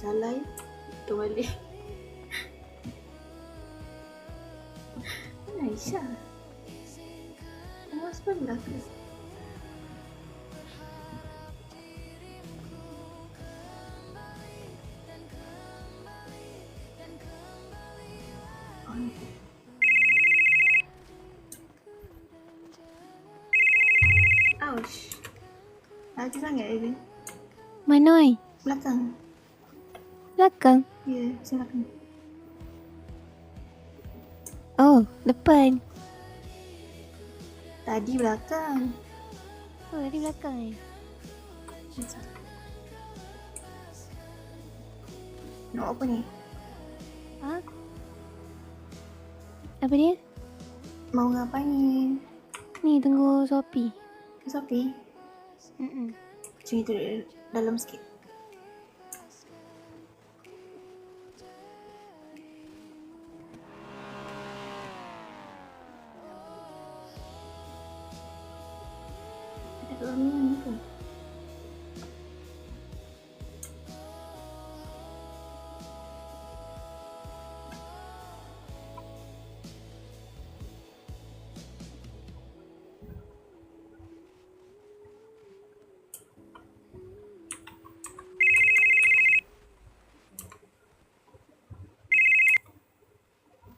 Salah ya. Terbalik. Mana Aisyah? Tengah sebelah ke? Ouch. Laju sangat dia. Mana oi? Belakang. Belakang? Ya, belakang. Oh, depan. Tadi belakang. Oh, tadi belakang Nak apa ni? Ha? Apa dia? Mau ngapain? Ni tunggu Shopee. Shopee? Macam itu dalam sikit. Ada kat dalam ni ke?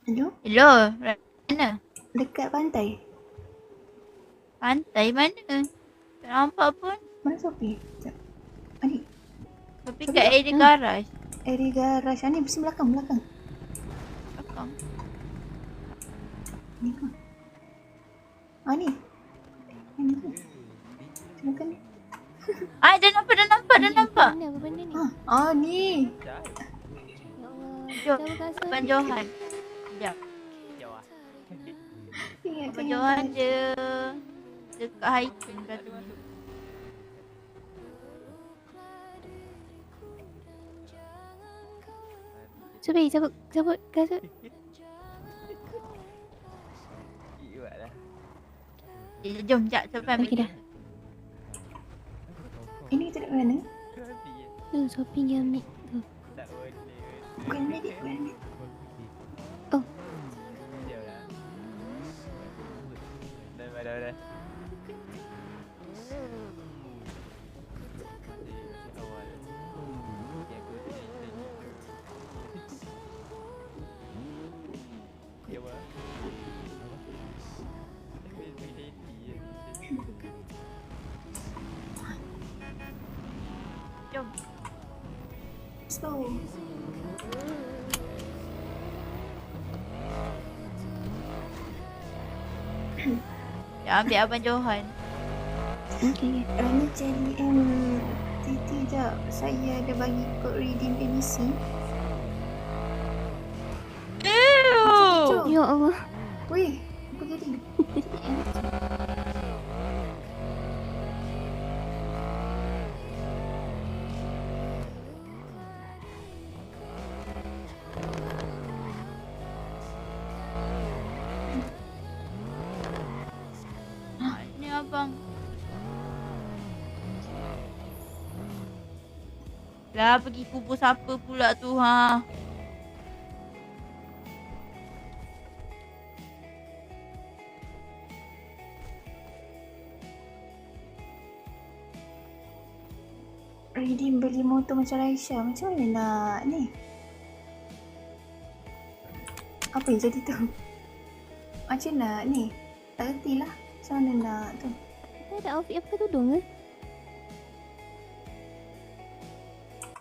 Hello? Hello, mana? Dekat pantai. Pantai mana? Tak nampak pun. Mana Shopee? Sekejap. Adik. Tapi kat area garaj. Area garaj. Ni mesti belakang. Belakang. Ni ke? Ni. Ni ke? Belakang ni. Dah nampak. Mana apa benda ni? Ni. Ya Allah. Jom, Dah berkasa Abang ni. Johan. Sekejap. Abang Johan dia dekat hiking katanya. Shopee, cabut kasut. Jom, sekejap. Sampai ambil. Okey dah. Ini kita dekat mana? Tu Shopee dia ambil tu. Bukan ni dik. Bukan ni. Oh. Dah. Jom. Let's go. Ya, ambil Abang Johan. Okey. Ni JDM Titi jap. Saya ada bagi kod redeem edisi. Ya Allah. Weh, apa jadi? Ni abang. Lah pergi kubur siapa pula tu ha? Redeem beli motor macam Raisya. Macam mana nak ni? Apa yang jadi tu? Macam nak ni? Tak reti lah. Macam mana nak tu? Tak ada outfit yang pakai tudung ke?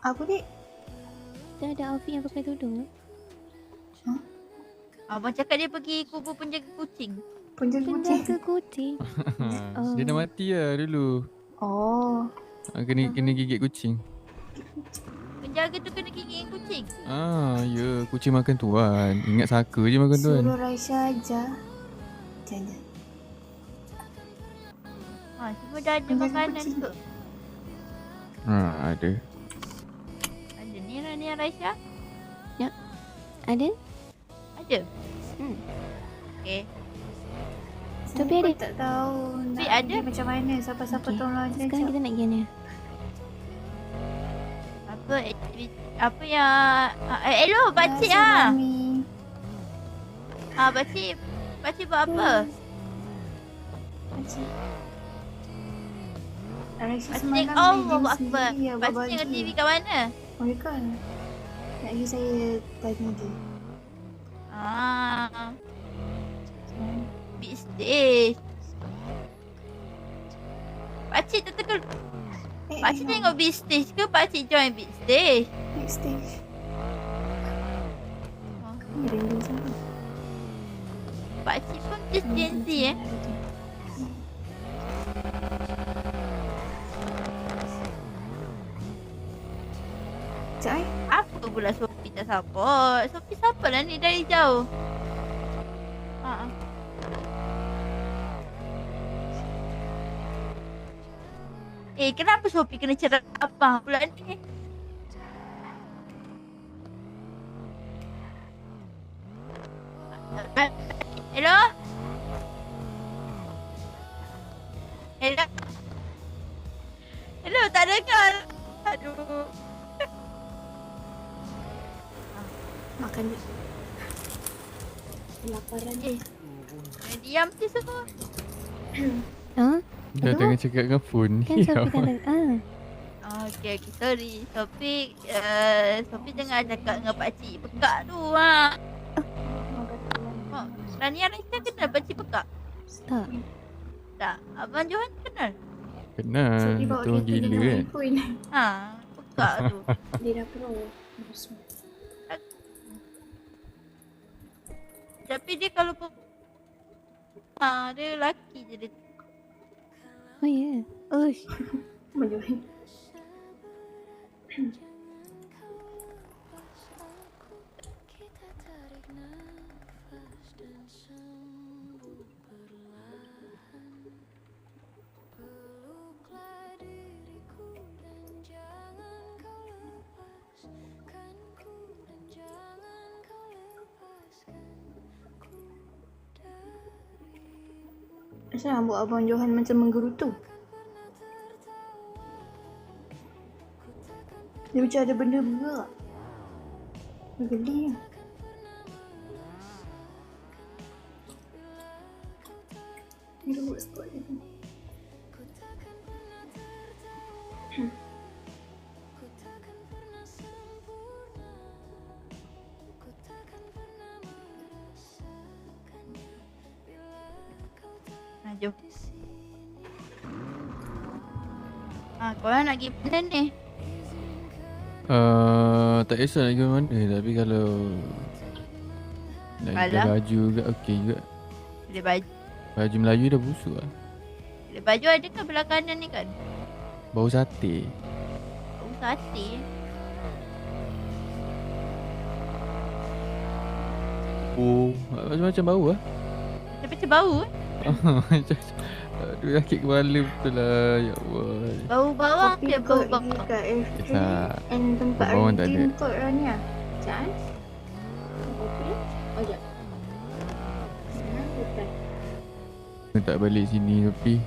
Apa dik? Tak ada outfit yang pakai tudung ke? Abang cakap dia pergi kubur penjaga kucing. Penjaga kucing. Penjaga kucing. Dia dah mati lah dulu. Oh. Kena gigit kucing. Penjaga tu kena gigit kucing. Ya, kucing makan tuan. Ingat saka je makan tuan. Suruh Raisya ajar. Jangan. Semua dah ada makanan ke? Ada. Ada ni Raisya? Ya. Ada? Ada? Okay. Tapi ada. Tak tahu nak ada? pergi macam mana. Siapa-siapa tolong aja. Sekarang kita nak pergi mana? Apa aktiviti Apa yang hello pakcik ah. Mami. Pakcik buat apa? Pakcik. Rasa Pakcik semalam Allahu dia Akbar. sendiri ya, Pakcik tengok TV kat mana? Oh ya kan? Tak lagi saya tanya dia. Big stage. Pakcik tertekan. Pakcik tengok big stage ke pakcik join big stage? Big stage. Ni rindu sangat. Pakcik pun just Gen Z Sekejap Apa pula Sophie tak support? Sophie support lah ni dari jauh. Kenapa Sophie kena cerai abang pula ni? Hello? Hello? Hello, tak dengar. Aduh. makan je. Kelaparan. Diam je semua. Dia tengah cakap dengan phone. Kan Sophie tak Okay, sorry. Sophie tengah cakap dengan pakcik pekak tu Rania Raisa kenal pakcik pekak? Tak. Tak. Abang Johan kenal? Kenal. So, dia bawa Tu orang kereta gila dengan kan. iPhone. Pekak tu. Dia dah pro. Tapi dia kalau dia lelaki je dia. Oh ya. Ush. Menjual. Asal rambut Abang Johan macam menggerutu? Dia macam ada benda bergerak. Geli lah. Dia buat spot dia tu. Jom. Korang nak pergi mana ni? Tak kisah nak pergi mana. Tapi kalau nak pakai Alah. baju juga okey juga. Bila baju. Baju Melayu dah busuk lah. Bila baju ada kan belah kanan ni kan? Bau sate. Sate. Oh, macam-macam bau lah. Macam bau Macam aduh, sakit kepala betul lah. Ya Allah. Bau bawang Kopi je kot bau bawang. dekat F3 Tak. and tempat Bawang tak Arifin ada. kot Rania. Sekejap Kopi. Oh sekejap. Sana depan. Tak balik sini tapi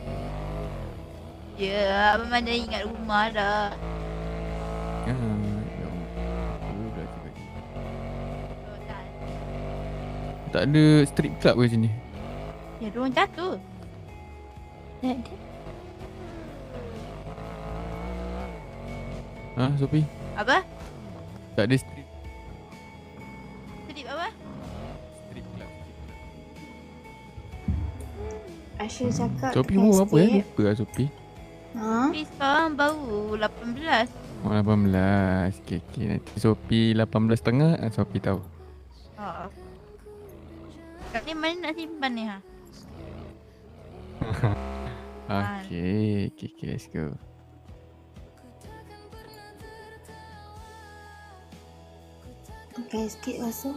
Ya, abang mana ingat rumah dah. ya Allah. Oh, dah cakap. Tak ada strip club ke sini? Ya, diorang jatuh. Tak ada. Ha, Sophie? Apa? Tak ada strip Sedip apa? club. Asya cakap Sophie umur berapa ya? Lupa lah Sophie. Ha? Tapi sekarang baru 18. Oh, 18. Okay. Nanti Sophie 18 setengah, Sophie tahu. Kat ni mana nak simpan ni ha? Okay, let's go. Pakai sikit rasa.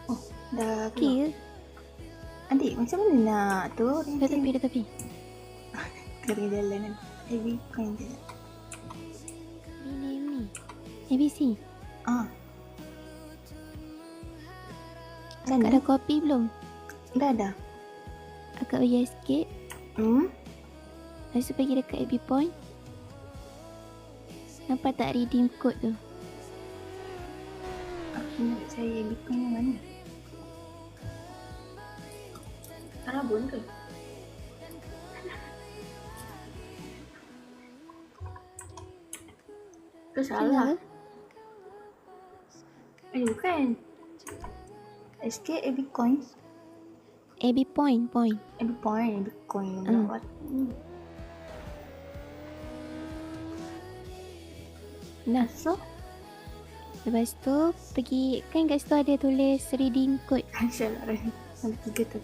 Oh, dah Okey keluar. ke? Adik, macam mana nak tu? Dah tepi. Kering jalan kan. Heavy coin je. Ni. ABC. Ah. Akak Sana? dah kopi belum? Dah. Akak pergi escape. Hmm? Lepas tu pergi dekat AB Point. Nampak tak redeem code tu? Aku nak cari Bitcoin yang mana? Arabun ke? Ke salah? Bukan. SK Bitcoin. AB point. Bitcoin. What? Nah, So, lepas tu pergi, kan kat situ ada tulis redeem code. InsyaAllah ada 3 tu.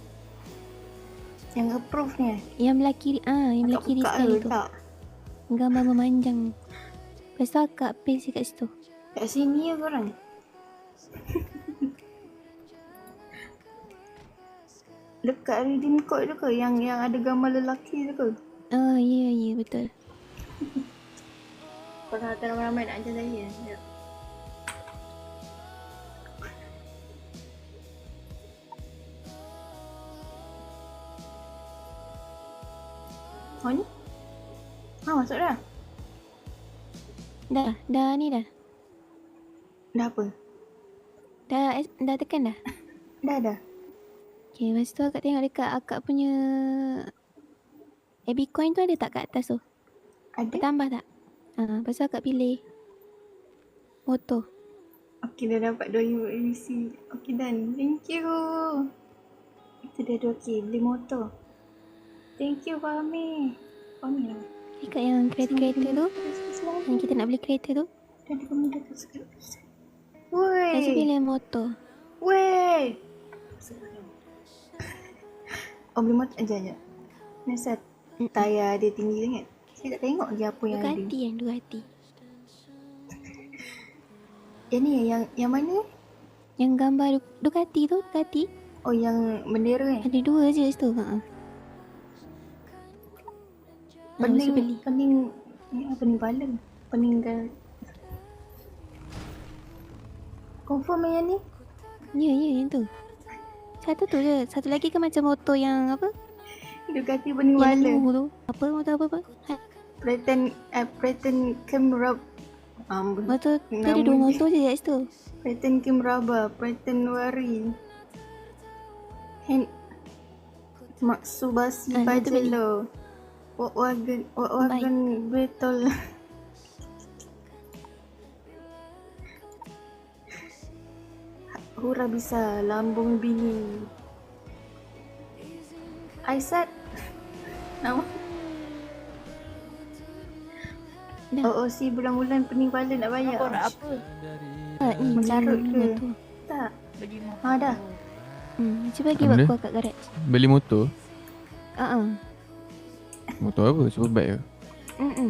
Yang approve ni Yang belah kiri, yang belah Akak kiri buka sekali ke tu. tak? Gambar memanjang. Lepas tu akak paste kat situ. Kat sini ya korang. Dekat redeem code tu ke? Yang ada gambar lelaki tu ke? Ya, betul. Korang datang ramai-ramai nak ajar saya. Sekejap. Oh ni? Masuk dah? Dah ni dah. Dah apa? Dah tekan dah. Dah. Okay, lepas tu akak tengok dekat akak punya AB coin tu ada tak kat atas tu? Ada? Bertambah tak? Lepas tu akak pilih motor. Okey, dah dapat 2 ABC. Okey, done. Thank you. Itu dah 2K. Beli motor. Thank you, Fahmi. Fahmi lah. Dekat yang kereta tu, yang kita nak beli kereta tu. Dan kamu dah subscribe. Lepas tu Woi. pilih motor. Woi. Oh, beli motor. Sekejap. Kenapa tayar dia tinggi sangat? Saya tak tengok lagi apa yang ada. Dua hati. Yang ni yang mana? Yang gambar Ducati tu, Ducati. Oh, yang bendera kan? Ada 2 je situ. Lepas tu beli. Pening bala. Peninggal. Confirm yang ni? Ya, yang tu. Satu tu je. Satu lagi kan macam motor yang apa? Ducati pening Yang bala. lalu tu. Apa motor apa? Pretend Camera. Motor tu ada 2 motor je kat situ. Pretend Kimraba, Pretend Wari. Matsubasi Itu beli. Pajero. Wagon Betul. Hura bisa lambung bini. Aisat. Nama? Dah. OOC bulan-bulan pening kepala nak bayar. Kau nak apa? Ni Mencarut beli ke? motor. Tak. Beli Dah. Cuba pergi Apa buat dia? call kat garage. Beli motor? Motor apa? Superbike ke?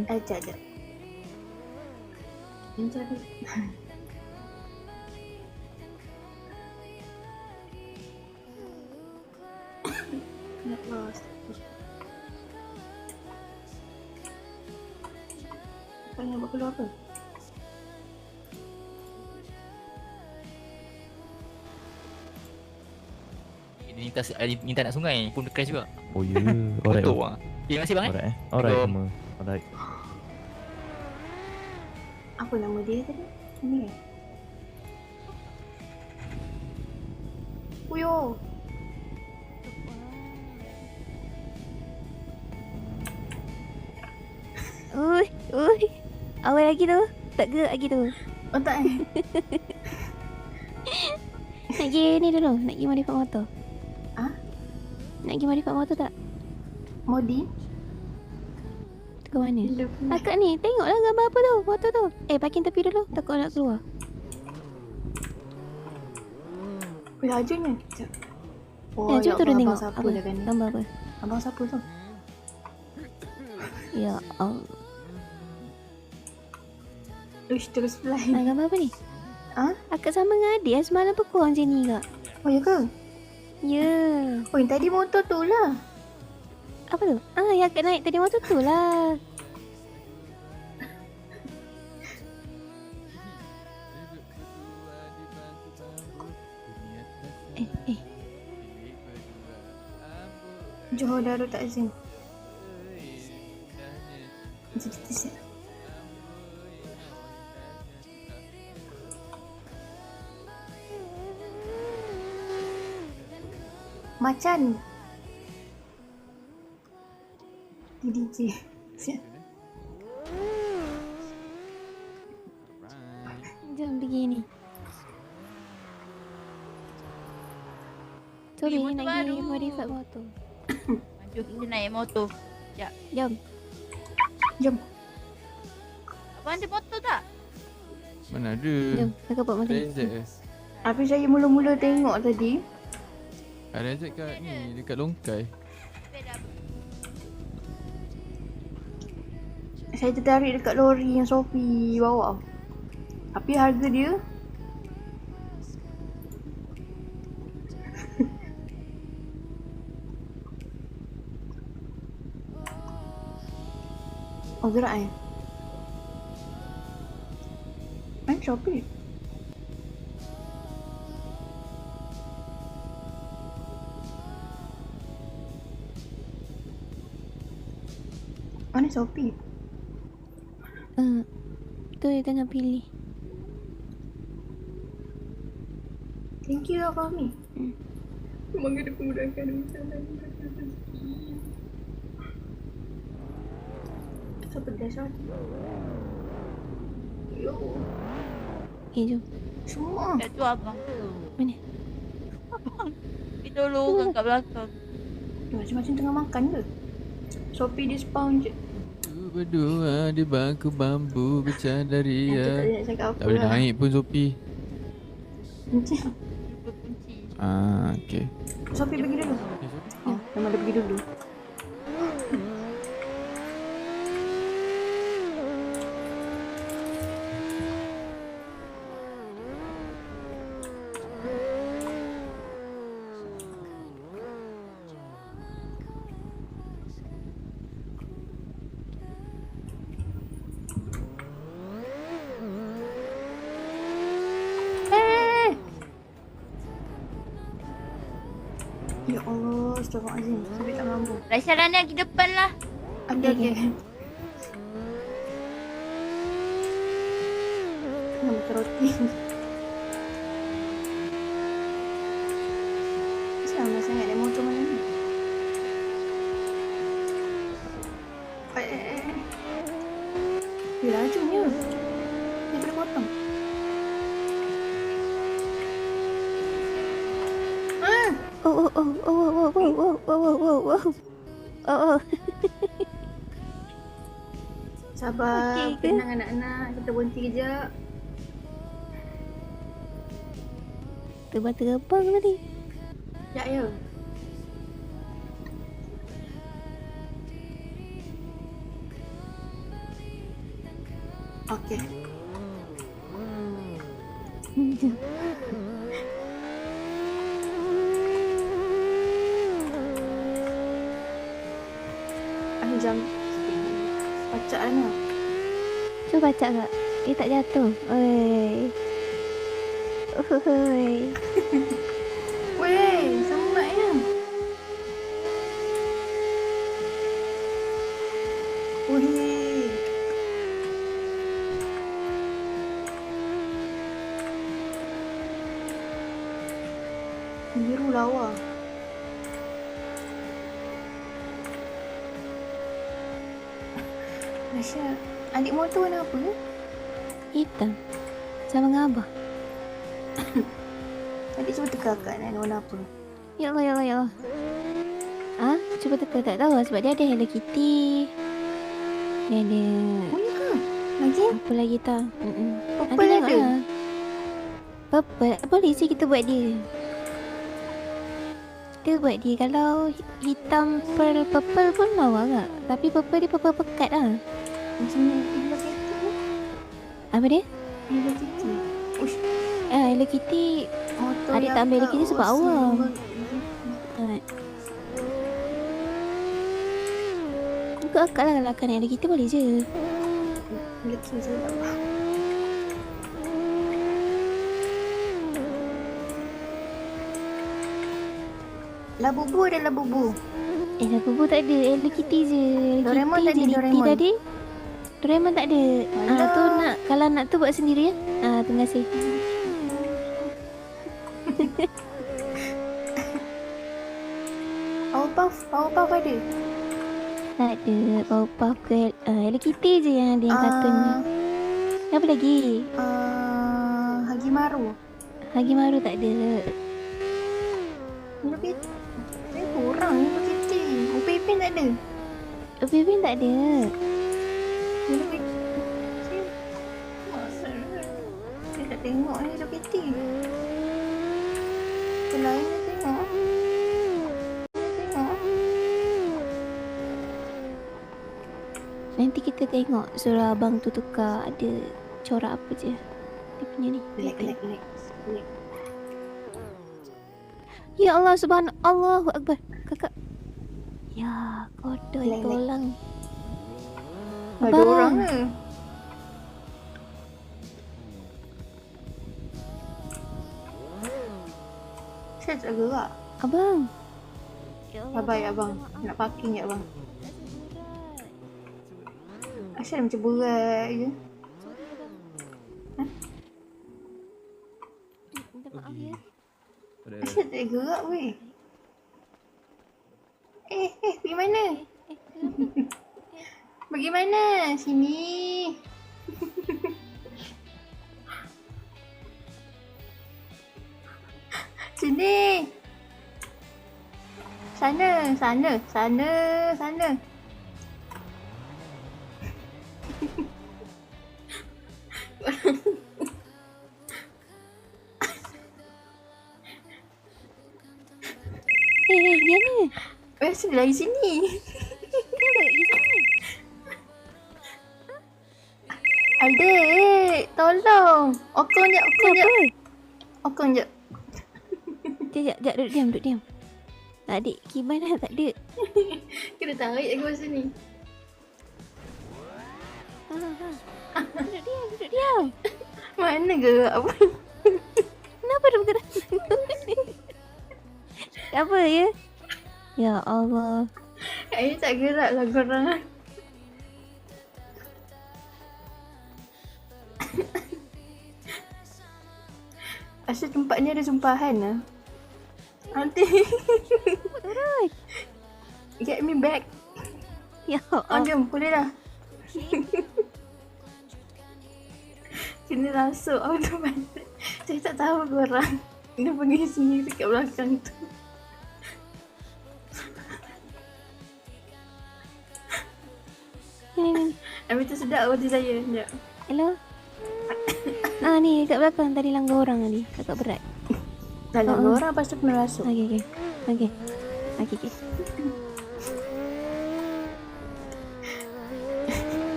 Ajak. Mencarut. Nak lost. Kau nak buat keluar apa? Dia minta nak sungai pun crash juga. Oh ya. Alright. Betul ah. Terima kasih bang eh. Alright. Alright Betul. semua. Alright. Apa nama dia tadi? Ini kan? Puyo! Ui. Awal lagi tu. Tak gerak lagi tu. Oh tak eh? Nak pergi ni dulu. Nak pergi modify motor. Nak pergi modify motor tak? Modi? Tu ke mana? Akak ni. Tengoklah gambar apa tu. Motor tu. Parking tepi dulu. Takut nak keluar. Lajunya. Sekejap. Oh, Cuba turun Allah, tengok. abang siapa Apa? dah kan ni? Gambar apa? Abang siapa tu? Ya Allah. Uish, terus fly. Gambar apa ni? Akak sama dengan adik. Semalam pun korang macam ni kak. Oh, ya ke? Ya. Oh, yang tadi motor tu lah. Apa tu? Yang akak naik tadi motor tu lah. Johor Darul Takzim. Jadi Macan. DJ. Jom pergi ni. Sobi motor nak pergi baru. modify motor. Jom kita naik motor. Jom. Jom. Abang ada motor tak? Mana ada. Jom. Kakak buat motor. Rejek. Tapi saya mula-mula tengok tadi. Rejek kat ni, dekat Longkai. Sepeda. Saya tertarik dekat lori yang Sophie bawa. Tapi harga dia oh gerak Mana Shopee? Mana Shopee? Tu dia tengah pilih. Thank you Fahmi. Semoga dipermudahkan so pedas kan? Yo, Jom. semua. Kat tu abang. Mana? Abang. Kita tolong orang kat belakang. Macam-macam tengah makan ke? Shopee dia spawn je. Berdua di bangku bambu bercandari Yang tu tak ya. nak cakap apa Tak boleh lah. naik pun Sophie. Macam Berkunci. Okay. Shopee pergi dulu. Oh, memang dia pergi dulu. Ya Allah, astagfirullahaladzim. Sampai tak mampu. Raisa Rana pergi depan lah. Ada dia. Kena makan roti. Sama sangat naik motor mana ni. Dia lajunya. Dia boleh potong. Oh. Sabar, Okey ke? tenang anak-anak. Kita berhenti kejap. Terbang tadi. Sekejap ya. Okey. Jam pacak Ana. Cuba baca kak. Dia tak jatuh. Oi. Oi. Weh, sambat ya. Weh. Biru lawa. Rasha, adik motor warna apa? Hitam. Sama dengan abah. Adik cuba teka kat nak warna apa? Ya Allah, ya Allah, ya Allah. Ah, cuba teka tak tahu sebab dia ada Hello Kitty. Dia ada Oh ya ke? Lagi? apa lagi tak? Purple ada? Lah. Purple. Boleh sih kita buat dia. Kita buat dia. Kalau hitam pearl purple pun lawa tak? Tapi purple dia purple pekat lah. Macam ni Hello Kitty ke? Apa dia? Hello Kitty. Ush, Hello Kitty. motor Adik yang tak ambil Hello kat Kitty sebab OC awam. nombor- Ikut akak lah kalau akan Hello Kitty boleh je. Hello Kitty saya tak faham. Labubu ada labubu. Labubu tak ada. Hello Kitty je. Hello Doraemon Kitty tak ada, je. Doraemon. Tadi Doraemon tak ada. Alah. Tu nak, kalau nak tu buat sendiri ya. Terima kasih. Power puff ada? Tak ada. Power ke Hello Kitty je yang ada yang kartunnya. Apa lagi? Hagimaru. Hagimaru tak ada. Hello Kitty. Kurang Hello Kitty. Upin Ipin tak ada? Upin Ipin tak ada. Hello Kitty. Saya tak tengok ni Hello Kitty. Selain dia tengok. Nanti kita tengok suruh abang tu tukar ada corak apa je. Dia punya ni. Leg. Ya Allah subhanallah. Allahu Akbar. Kakak. Ya, kodoh Leg. tolong. Ada Abang. orang ke? Saya tak gerak. Abang. Ya Bye-bye abang. Nak parking je abang. Asal macam berat je. Minta maaf ya. Asal tak gerak weh. Pergi mana? Pergi mana? Sini. Sini. Sana. Dia ni. Asal lari sini. Kenapa di sini? Adik, tolong. Okong je. Okong je. Sekejap, duduk diam. Tak adik, gimana tak ada? Kena tarik aku masa ni. Duduk diam. Mana gerak apa? Kenapa dia bergerak? Tak apa ya? Ya Allah. Saya tak gerak lah korang. Asal tempat ni ada sumpahan lah. Nanti. Get me back. Ya Oh, Allah. jom. Boleh dah. Kena rasuk automatik. Saya tak tahu korang. Dia pergi sendiri kat belakang tu. Ni. Habis tu sedap roti saya. Sekejap. Hello. Ni kat belakang tadi langgar orang tadi. Agak berat. Dalam orang lepas tu kena rasuk. Okey.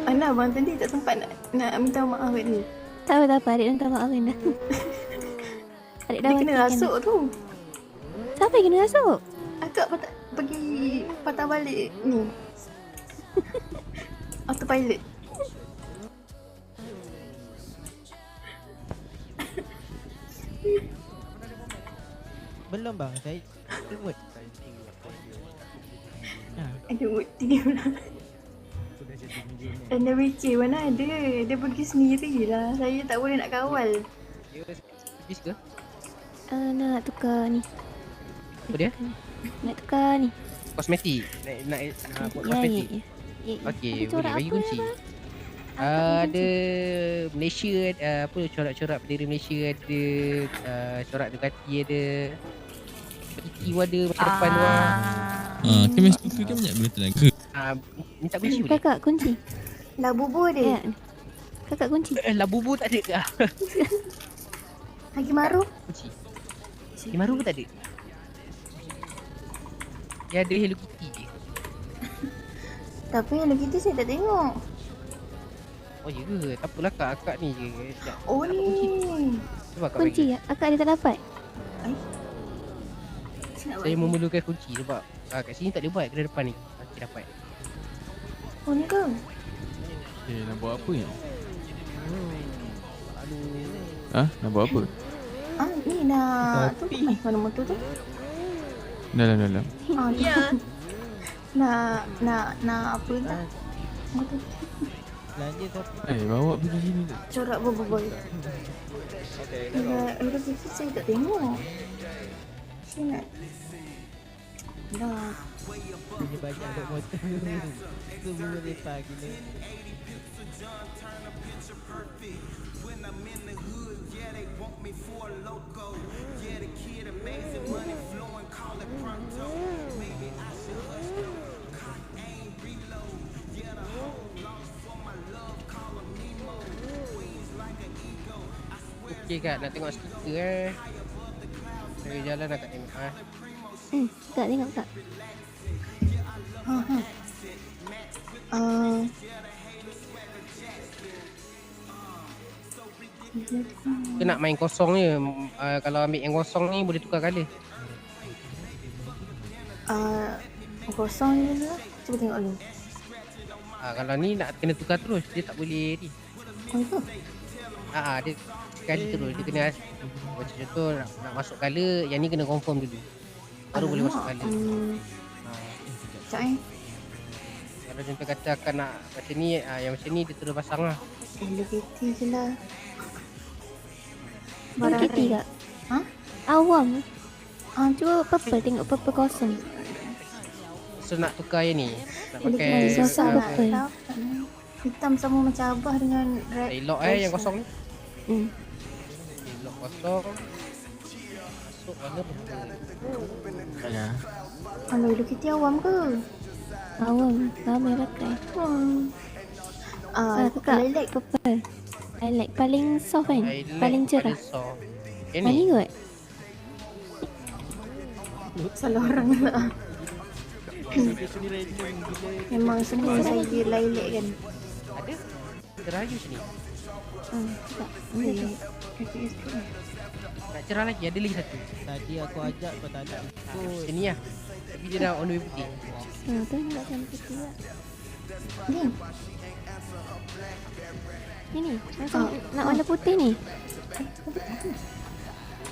Ana abang tadi tak sempat nak minta maaf kat dia. Tak apa. Adik minta maaf dah. Adik dah Dia kena matikan. rasuk tu. Siapa yang kena rasuk? Akak pergi patah balik ni. Autopilot. Belum bang, saya tengok. Ada bukti pula. Dan dia fikir mana ada. Dia pergi sendirilah. Saya tak boleh nak kawal. Habis ke? Nak tukar ni. Apa dia? Nak tukar ni. Kosmetik. Nak buat Ya. kosmetik. Okey, Ada corak boleh bagi apa kunci. dah, Ada Malaysia, apa corak-corak bendera Malaysia ada, corak Ducati ada. Iki ada masa depan tu. Kan mesti tu kan banyak benda tenaga. Minta kunci boleh? Kakak kunci. Lah bubur dia. Ya. Kakak kunci. Labubu tak ada ke? Hagimaru. Kunci. Himaru pun tak ada. Dia ada Hello Kitty je. Tapi yang kita saya tak tengok. Oh ya ke? Tak apalah akak ni je. Oh Dapat kunci. ni. Cuba akak Kunci bagi. ya. Akak ada tak dapat. Saya memerlukan kunci sebab kat sini tak boleh buat, kena depan ni. Nanti dapat. Oh ni ke? Nak buat apa ni? Nak buat apa? Ni nak tu mana motor tu? Dalam. Ya. Nak apa tak? Motor Belanja tu Bawa pergi sini tak? corak boy. Udah saya tak tengok. Saya nak. Dah. Punya banyak duk motor. Semua lepak gila. Okey Kak, nak tengok stiker Dari jalan nak Kak tengok Kak tengok Kak. Kita nak main kosong je. Kalau ambil yang kosong ni boleh tukar colour. Kosong je lah. Cuba tengok dulu. Kalau ni nak kena tukar terus, dia tak boleh ni. Oh itu? Dia sekali terus, dia kena macam contoh nak masuk colour, yang ni kena confirm dulu. Baru boleh masuk colour. Sekejap Kalau contoh kata akan nak macam ni, yang macam ni dia terus pasang lah. Elevator je lah. Barang Barang Kak. Awam. Cuba purple, tengok purple kosong. So nak tukar yang ni, nak pakai Kosong purple. Hitam sama macam abah dengan red. lock yang kosong ni. Hmm. Lock kosong. Masuk warna purple. Ya. Alah, Hello Kitty awam ke? Awam. Ramai pakai. Kak, Lilac. purple. I like paling soft kan? I like Paling cerah. soft. Yang Paling ni good. Salah orang lah. Memang semua saya lilac kan. ada cerah lagi macam ni. Tak. Nak cerah lagi, ada lagi satu. Tadi aku ajak kau tak nak ikut. Macam ni lah. Tapi dia dah on the way putih. Tu nak kena putih tak? Ni. Ni. Macam nak warna putih ni.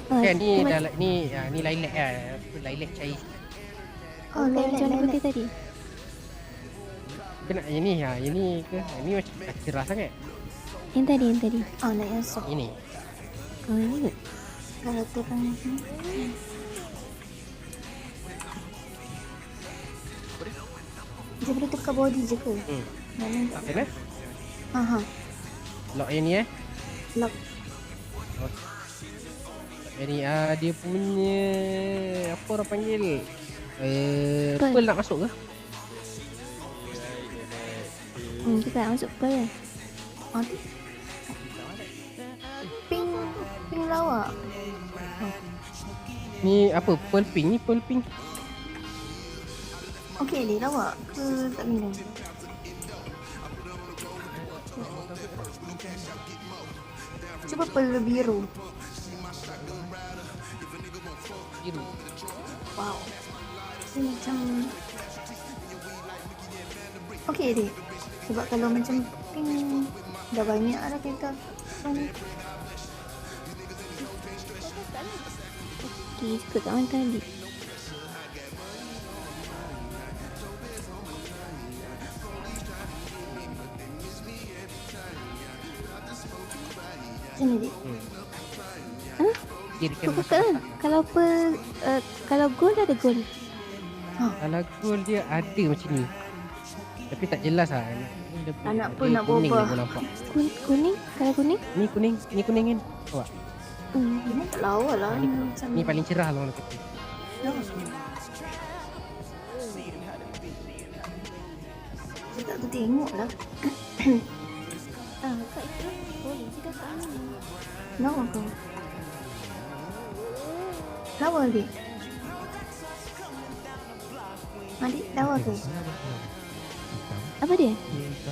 Kan ni dah ni lilac lah. Lilac cair. Macam warna putih tadi. Kena yang ni yang ni ke? Yang ni macam tak cerah sangat. Yang tadi. Nak yang soft. Ini. Ini good. Kalau terang ni. Dia boleh tukar body je ke? Mana Tak kena. Aha. Lock yang ni Lock. Yang ni dia punya apa orang panggil? Pearl nak masuk ke? Kita nak masuk pearl kan? Pink lawak. Ni apa? Pearl pink ni, pearl pink. Okey ni lawak ke tak kena? Cuba pearl biru. Biru. Wow. Dia macam okey dek. Sebab kalau macam pink dah banyak lah kita. Okay, ikut kat mana tadi? Sini dek. Kira-kira Ikut kan? Kalau pearl, kalau gold ada gold. Kalau gold dia ada macam ni. Tapi tak jelas lah. Anak pun nak kuning berubah. dia pun nampak. Kuning? Kalau kuning? Ni kuning kan? Nampak? Ini tak lawa lah. Macam Ni paling cerah lah orang kata. Saya tak tengok lah. Kak itu boleh cakap kat mana? Lawa ke? Lawa adik? Adik lawa ke? Apa dia?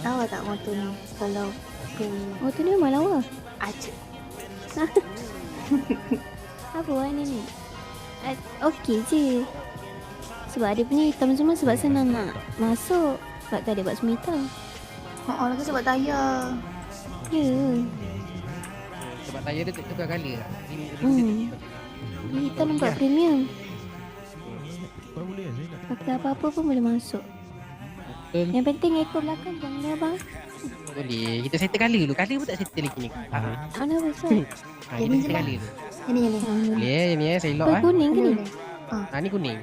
Lawa tak motor ni? Kalau ke Motor ni memang lawa. Aceh. Apa warna ni? Okey je. Sebab dia punya hitam semua sebab senang nak masuk. Sebab tak ada buat semua hitam. Lah ke sebab tayar. Ya. Sebab tayar dia tak tukar colour lah. Ni hitam nampak premium. Pakai apa-apa pun boleh masuk. Betul. Yang penting ekor belakang jangan lebar. Boleh. Kita settle colour dulu. Colour pun tak settle lagi ni. Mana besar? Kita settle colour dulu. Ini. Boleh yang ni saya lock Apa kuning ke ni? ni kuning.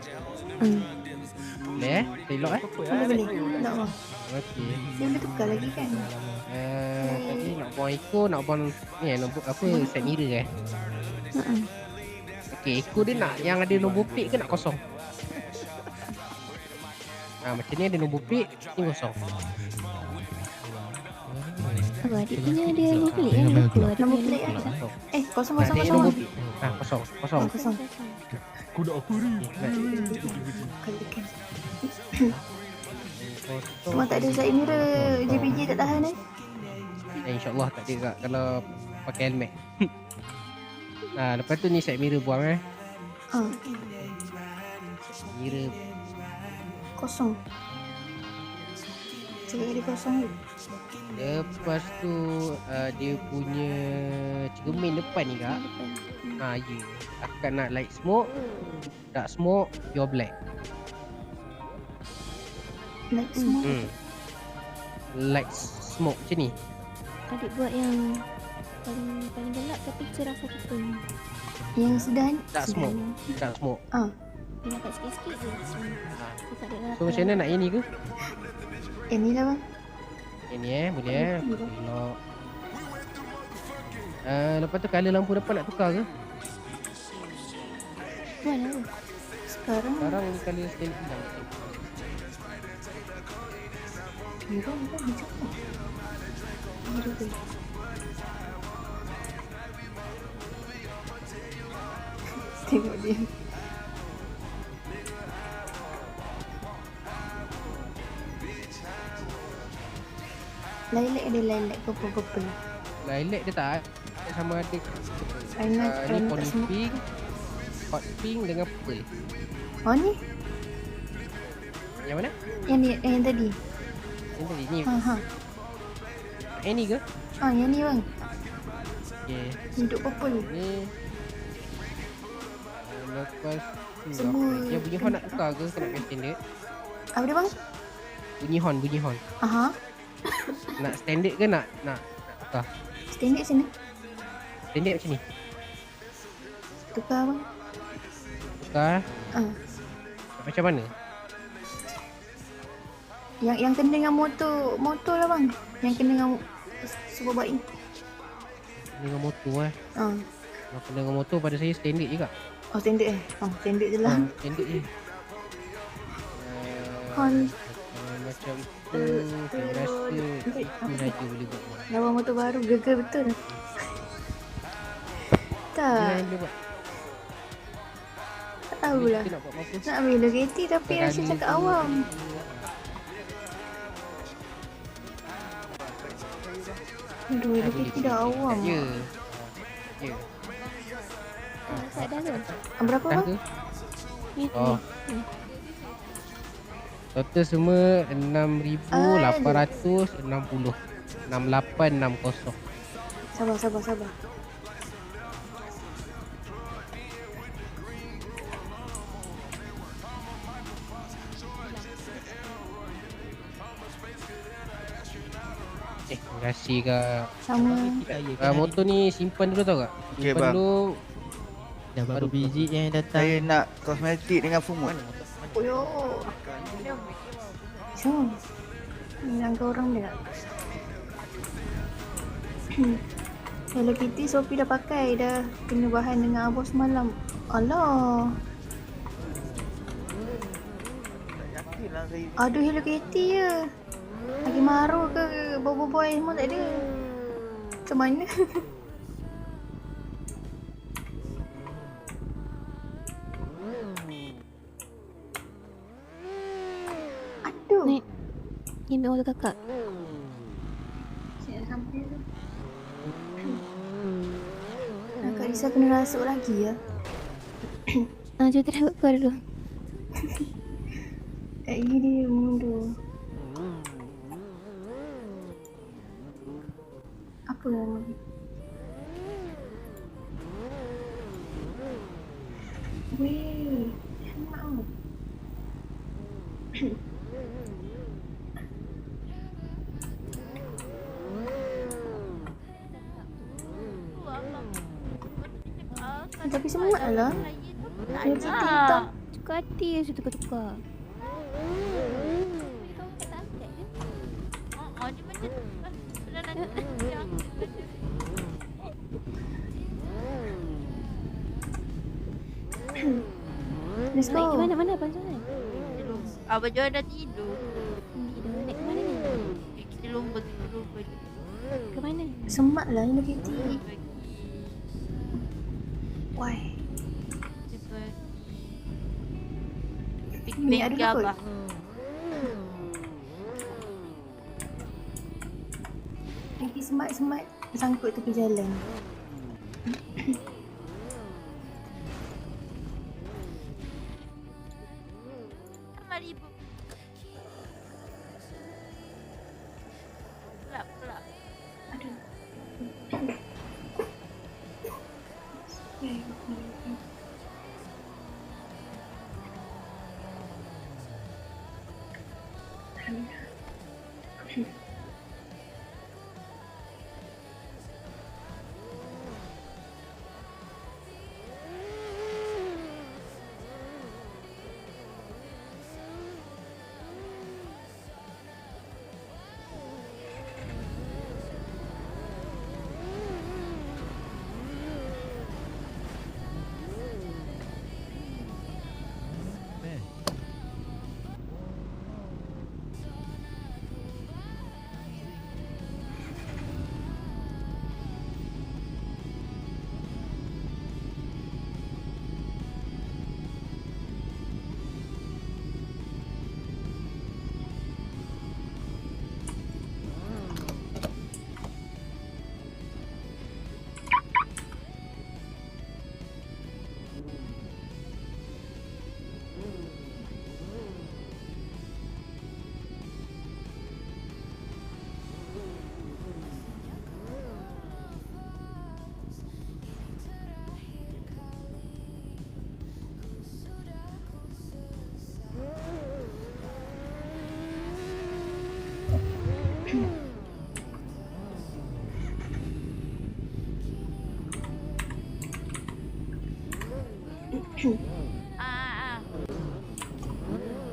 Boleh Saya lock Boleh. Tak bang. Okey. Dia boleh tukar lagi kan? Tadi nak buang Echo, nak buang ni nombor apa, set mirror Okey, Echo dia nak yang ada nombor plate ke nak kosong? Macam ni ada nombor plate, ni kosong. Apa adik punya ada nombor pelik kan? Aku ada Nombor punya plate nombor ada. pelik. Kosong Tak kosong ada kosong. nombor plate. Kosong. Oh, kosong. Kalikan. Cuma tak ada side mirror. JPJ tak tahan InsyaAllah tak ada kak kalau pakai helmet. Lepas tu ni side mirror buang Mirror Kosong. Cakap dia kosong tu. Lepas tu dia punya cermin depan ni kak. Ya. Akak nak light smoke, dark smoke, pure black. Like semua. Light smoke macam ni. Adik buat yang paling gelap tapi cerah satu tone. Yang sedang. Dark smoke. Dark smoke. Dia dapat sikit-sikit je. Dekat dia So macam mana nak yang ni ke? Ni lah bang. Yang ni boleh Lock. Lepas tu colour lampu depan nak tukar ke? Mana tu? Sekarang. Sekarang ni colour standard hilang. Mirror macam apa? Mirror tu. Tengok dia. Lilac ada lilac purple. Lilac dia tak sama ada Aina ni pony pink, hot pink dengan purple. Oh ni? Yang mana? Yang ni, yang tadi. Yang tadi ni. Yang ni ke? Yang ni bang. Okay. Untuk purple. Ni. Lepas tu Semua yang bunyi horn nak tukar ke? Kau nak pakai standard? Apa dia bang? Bunyi horn. Nak standard ke nak tukar? Standard sana. Standard macam ni. Tukar bang. Tukar. Macam mana? Yang kena dengan motor lah bang. Yang kena dengan Superbike ni. Dengan motor Kalau kena dengan motor pada saya standard je kak. Standard standard je lah. Standard je. Hon. Macam itu saya rasa itu saja boleh buat. Lawan motor baru gegar betul. Tak. Jangan dia buat. Tak tahulah. Kita nak buat apa? Nak ambil kereta tapi rasa cakap awam. Aduh, kereta dah awam. Ya. Tak dah ke? Berapa Dah bang? ke? Ni Oh. Total semua 6,860. 6860. Sabar. Terima kasih kak. Sama. Motor ni simpan dulu tau kak. Okey, Simpan bang. dulu. Dah berapa biji yang datang? Saya nak kosmetik dengan fumut. Yo. So. Langkah orang dia. Hello Kitty Sophie dah pakai dah kena bahan dengan abang semalam. Alah. Aduh Hello Kitty je. Lagi maru ke boy semua tak ada. Macam mana? Aduh. Ni ambil motor kakak. Saya dah sampai tu. Kak Risa kena rasuk lagi ya. Cuba try buat kau dulu. Ini dia mundur. Apa nama dia? Weh, enak tau. Tapi semak lah. Dia kita hitam. Suka hati je tukar-tukar. Kau kata angkat ke? Oh, dia macam pernah nanti yang Let's Naik ke go. mana Abang Johan? Abang Johan dah tidur. Tidur. Naik ke mana ni? Kita lomba je. Ke mana? Semak lah ni kereta. Bagi Why? Big Ni Bang ada ke kot. Abah. Lagi semat-semat sangkut tepi jalan. Mari ibu. Pelak. Aduh.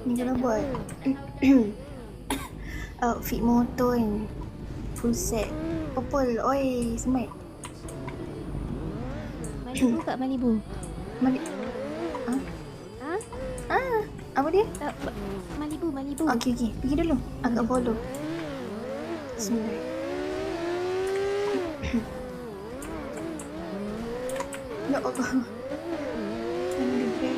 Ni kalau buat outfit motor kan, full set purple. Oi, smart. Malibu kat Malibu. Malik. Apa dia? Tak, Malibu. Okey. Pergi dulu. Agak follow. Bismillah. Ya Allah. Jangan dia.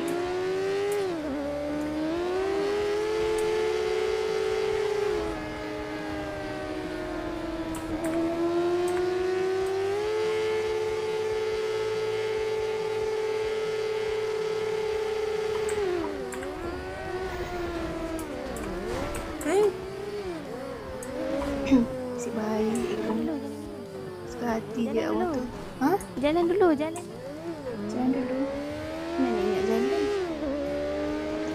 Si baik. Suka hati dia Jalan awak dulu. tu. Ha? Jalan dulu. Jalan dulu. Mana ingat jalan?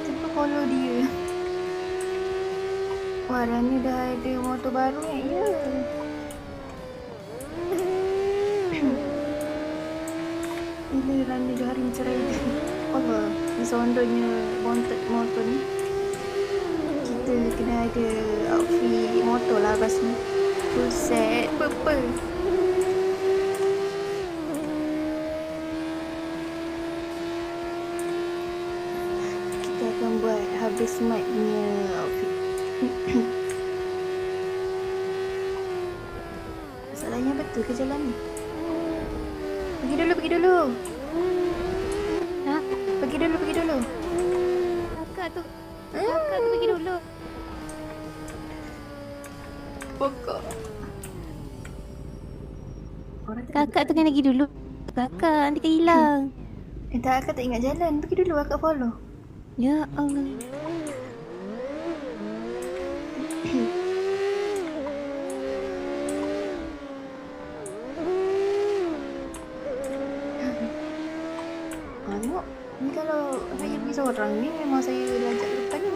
Kita pun follow dia. Wah, Rani dah ada motor baru kan? Ya. Ini Rani Johari mencerai dia. Allah, disondonya bontot motor ni. Kita kena ada outfit motor lah lepas ni. Full set purple. Kita akan buat habis mat punya outfit. Masalahnya betul ke jalan ni? Pergi dulu. Ha? Pergi dulu. Kakak tu pergi dulu. Pokok. Kakak tu kena pergi dulu. Kakak nanti kan hilang. Tak, akak tak ingat jalan. Pergi dulu, akak follow. Ya Allah. Tengok. Ni kalau saya pergi seorang ni, memang saya lajak depan ni.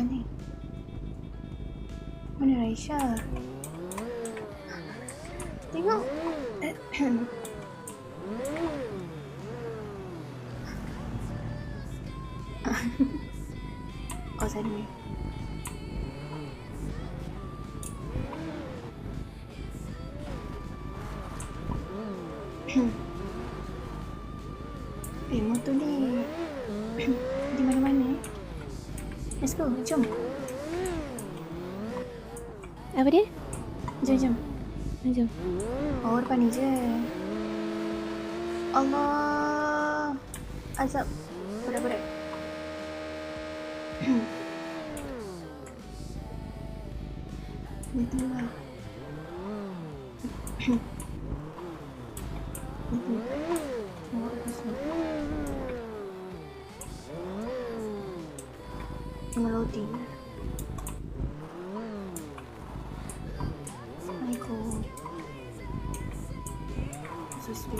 Mana? Mana Raisya? Tengok. Oh, sana. Motor ni di mana-mana. Let's go, jom. Apa dia? Jom. Jom. Oh, depan ni je. Allah. Azab. Berat-berat. Betul lah. Melodi. Assalamualaikum. Susu.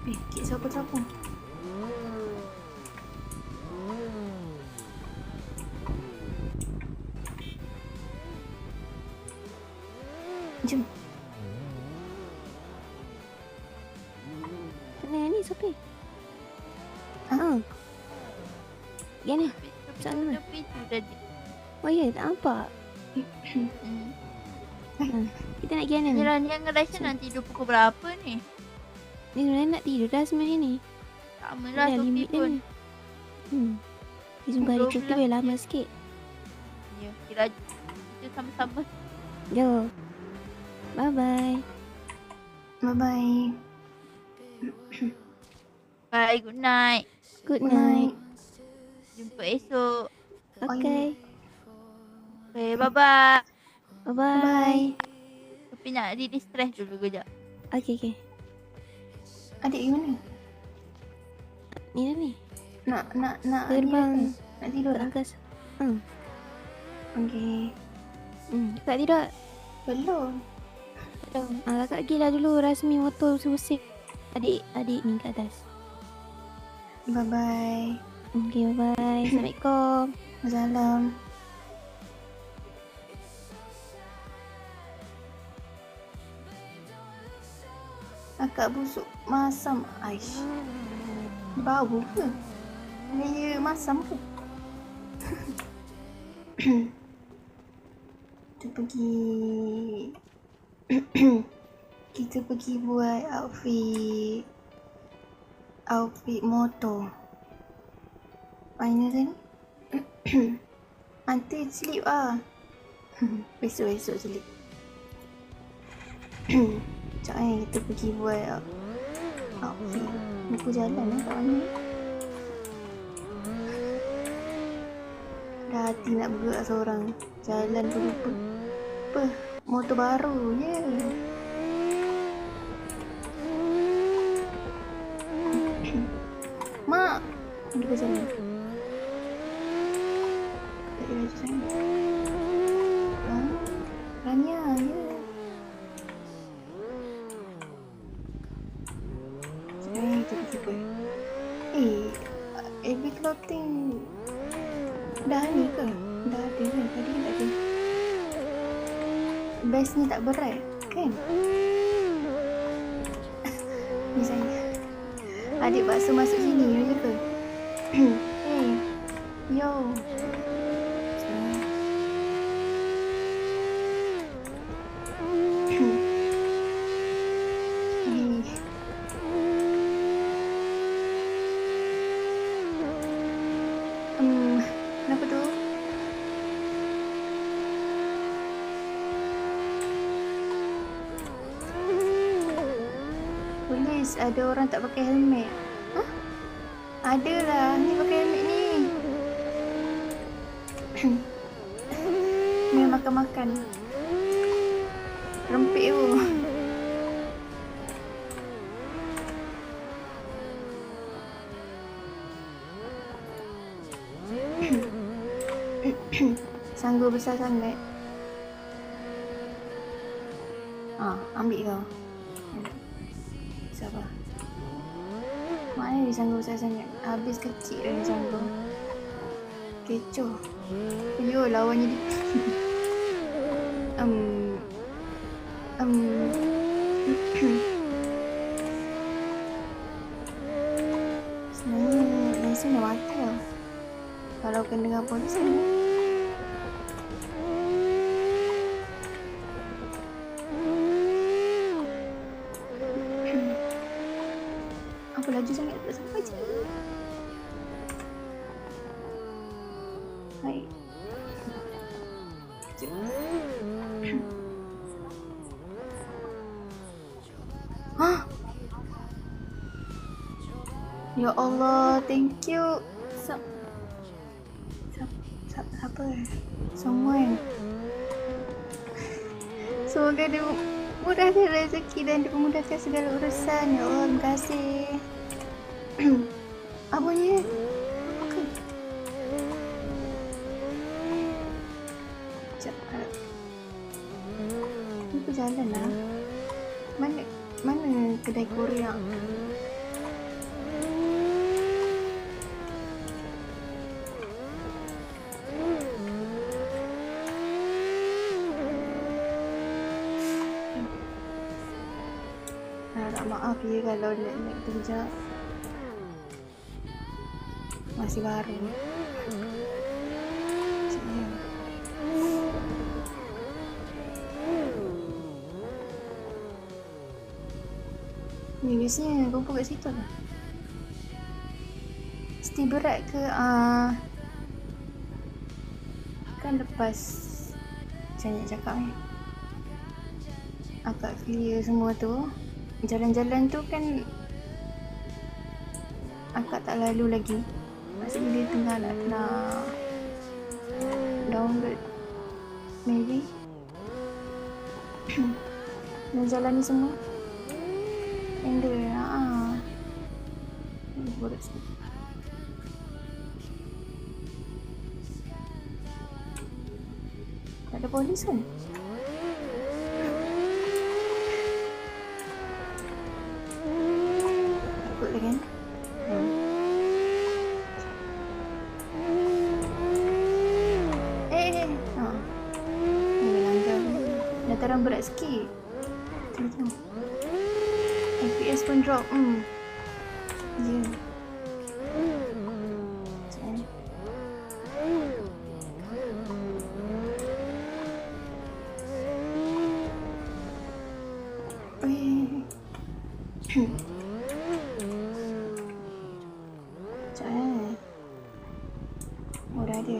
Kek siapa-siapa? Jom. Mana ni Sopi? Ha. Gini. Sana. Tapi tu tadi. Oh ya, tak nampak. Kita nak pergi mana ni? Yang Raisya nak tidur pukul berapa ni? Ni sebenarnya nak tidur dah sebenarnya ni. Sama lah Dah Sophie limit dia pun. ni. Dia jumpa hari cuti 12 lama sikit. Ya, kira kita sama-sama. Jom. Bye-bye. Bye-bye. Bye, good night. Good night. Jumpa esok. Okay. Okay, bye-bye. Bye-bye. Tapi nak release stress dulu kejap. Okay. Adik pergi mana? Ni dah ni. Nak Terbang. Nak tidur dah? Angkas. Okey. Tak tidur. Belum. Kakak pergilah dulu rasmi motor susik. Adik ni kat atas. Bye-bye. Okay, bye-bye. Assalamualaikum. Salam. Akak busuk masam. Aish. Bau ke? Raya masam ke? Kita pergi kita pergi buat outfit motor. Mana tadi? Nanti sleep ah. Besok sleep. Sekejap kita pergi buat outfit. Buku jalan kat mana? Dah hati nak bergerak seorang. Jalan pun lupa. Apa? Motor baru je. Mak! Pergi ke sana. Tak ada baju sana. Rania, ya. Sekarang kita pergi buat. AB clothing dah ni ke? Dah ada kan? Tadi tak ada. Best ni tak berat kan? Misalnya adik bakso masuk sini je ke? Hey, yo. Kenapa tu? Polis, ada orang tak pakai helmet. Hah? Ada lah, ni pakai helmet ni. Ni makan-makan. Rempik tu. Sanggup besar sangat. Ambil kau. Sabar. Mana dia sanggup besar sangat. Habis kecil dah dia sanggup. Kecoh. Yo, lawannya dia. Sebenarnya Nancy nak mati tau. Kalau kena dengan polis ni. Apa laju sangat tak sampai je. Hai. Hah? Ya Allah, thank you. Siapa? Someone. Semoga dia mudahkan rezeki dan dimudahkan segala urusan. Ya Allah, terima kasih. Apa ni? Apa ke? Sekejap. Ni berjalan lah. Mana kedai Korea? Maaf ya kalau nak kerja masih baru. Ni biasanya kumpul kat situ lah. Mesti berat ke? Kan lepas macam nak cakap ni, akak clear semua tu. Jalan-jalan tu kan akak tak lalu lagi. Maksudnya dia tengah nak download maybe. Dan jalan ni semua handle borak sikit. Tak ada polis kan? Takut lah kan? Ini langgar ni. Dataran berat sikit. Tengok. FPS pun drop. Ya. Dah ada.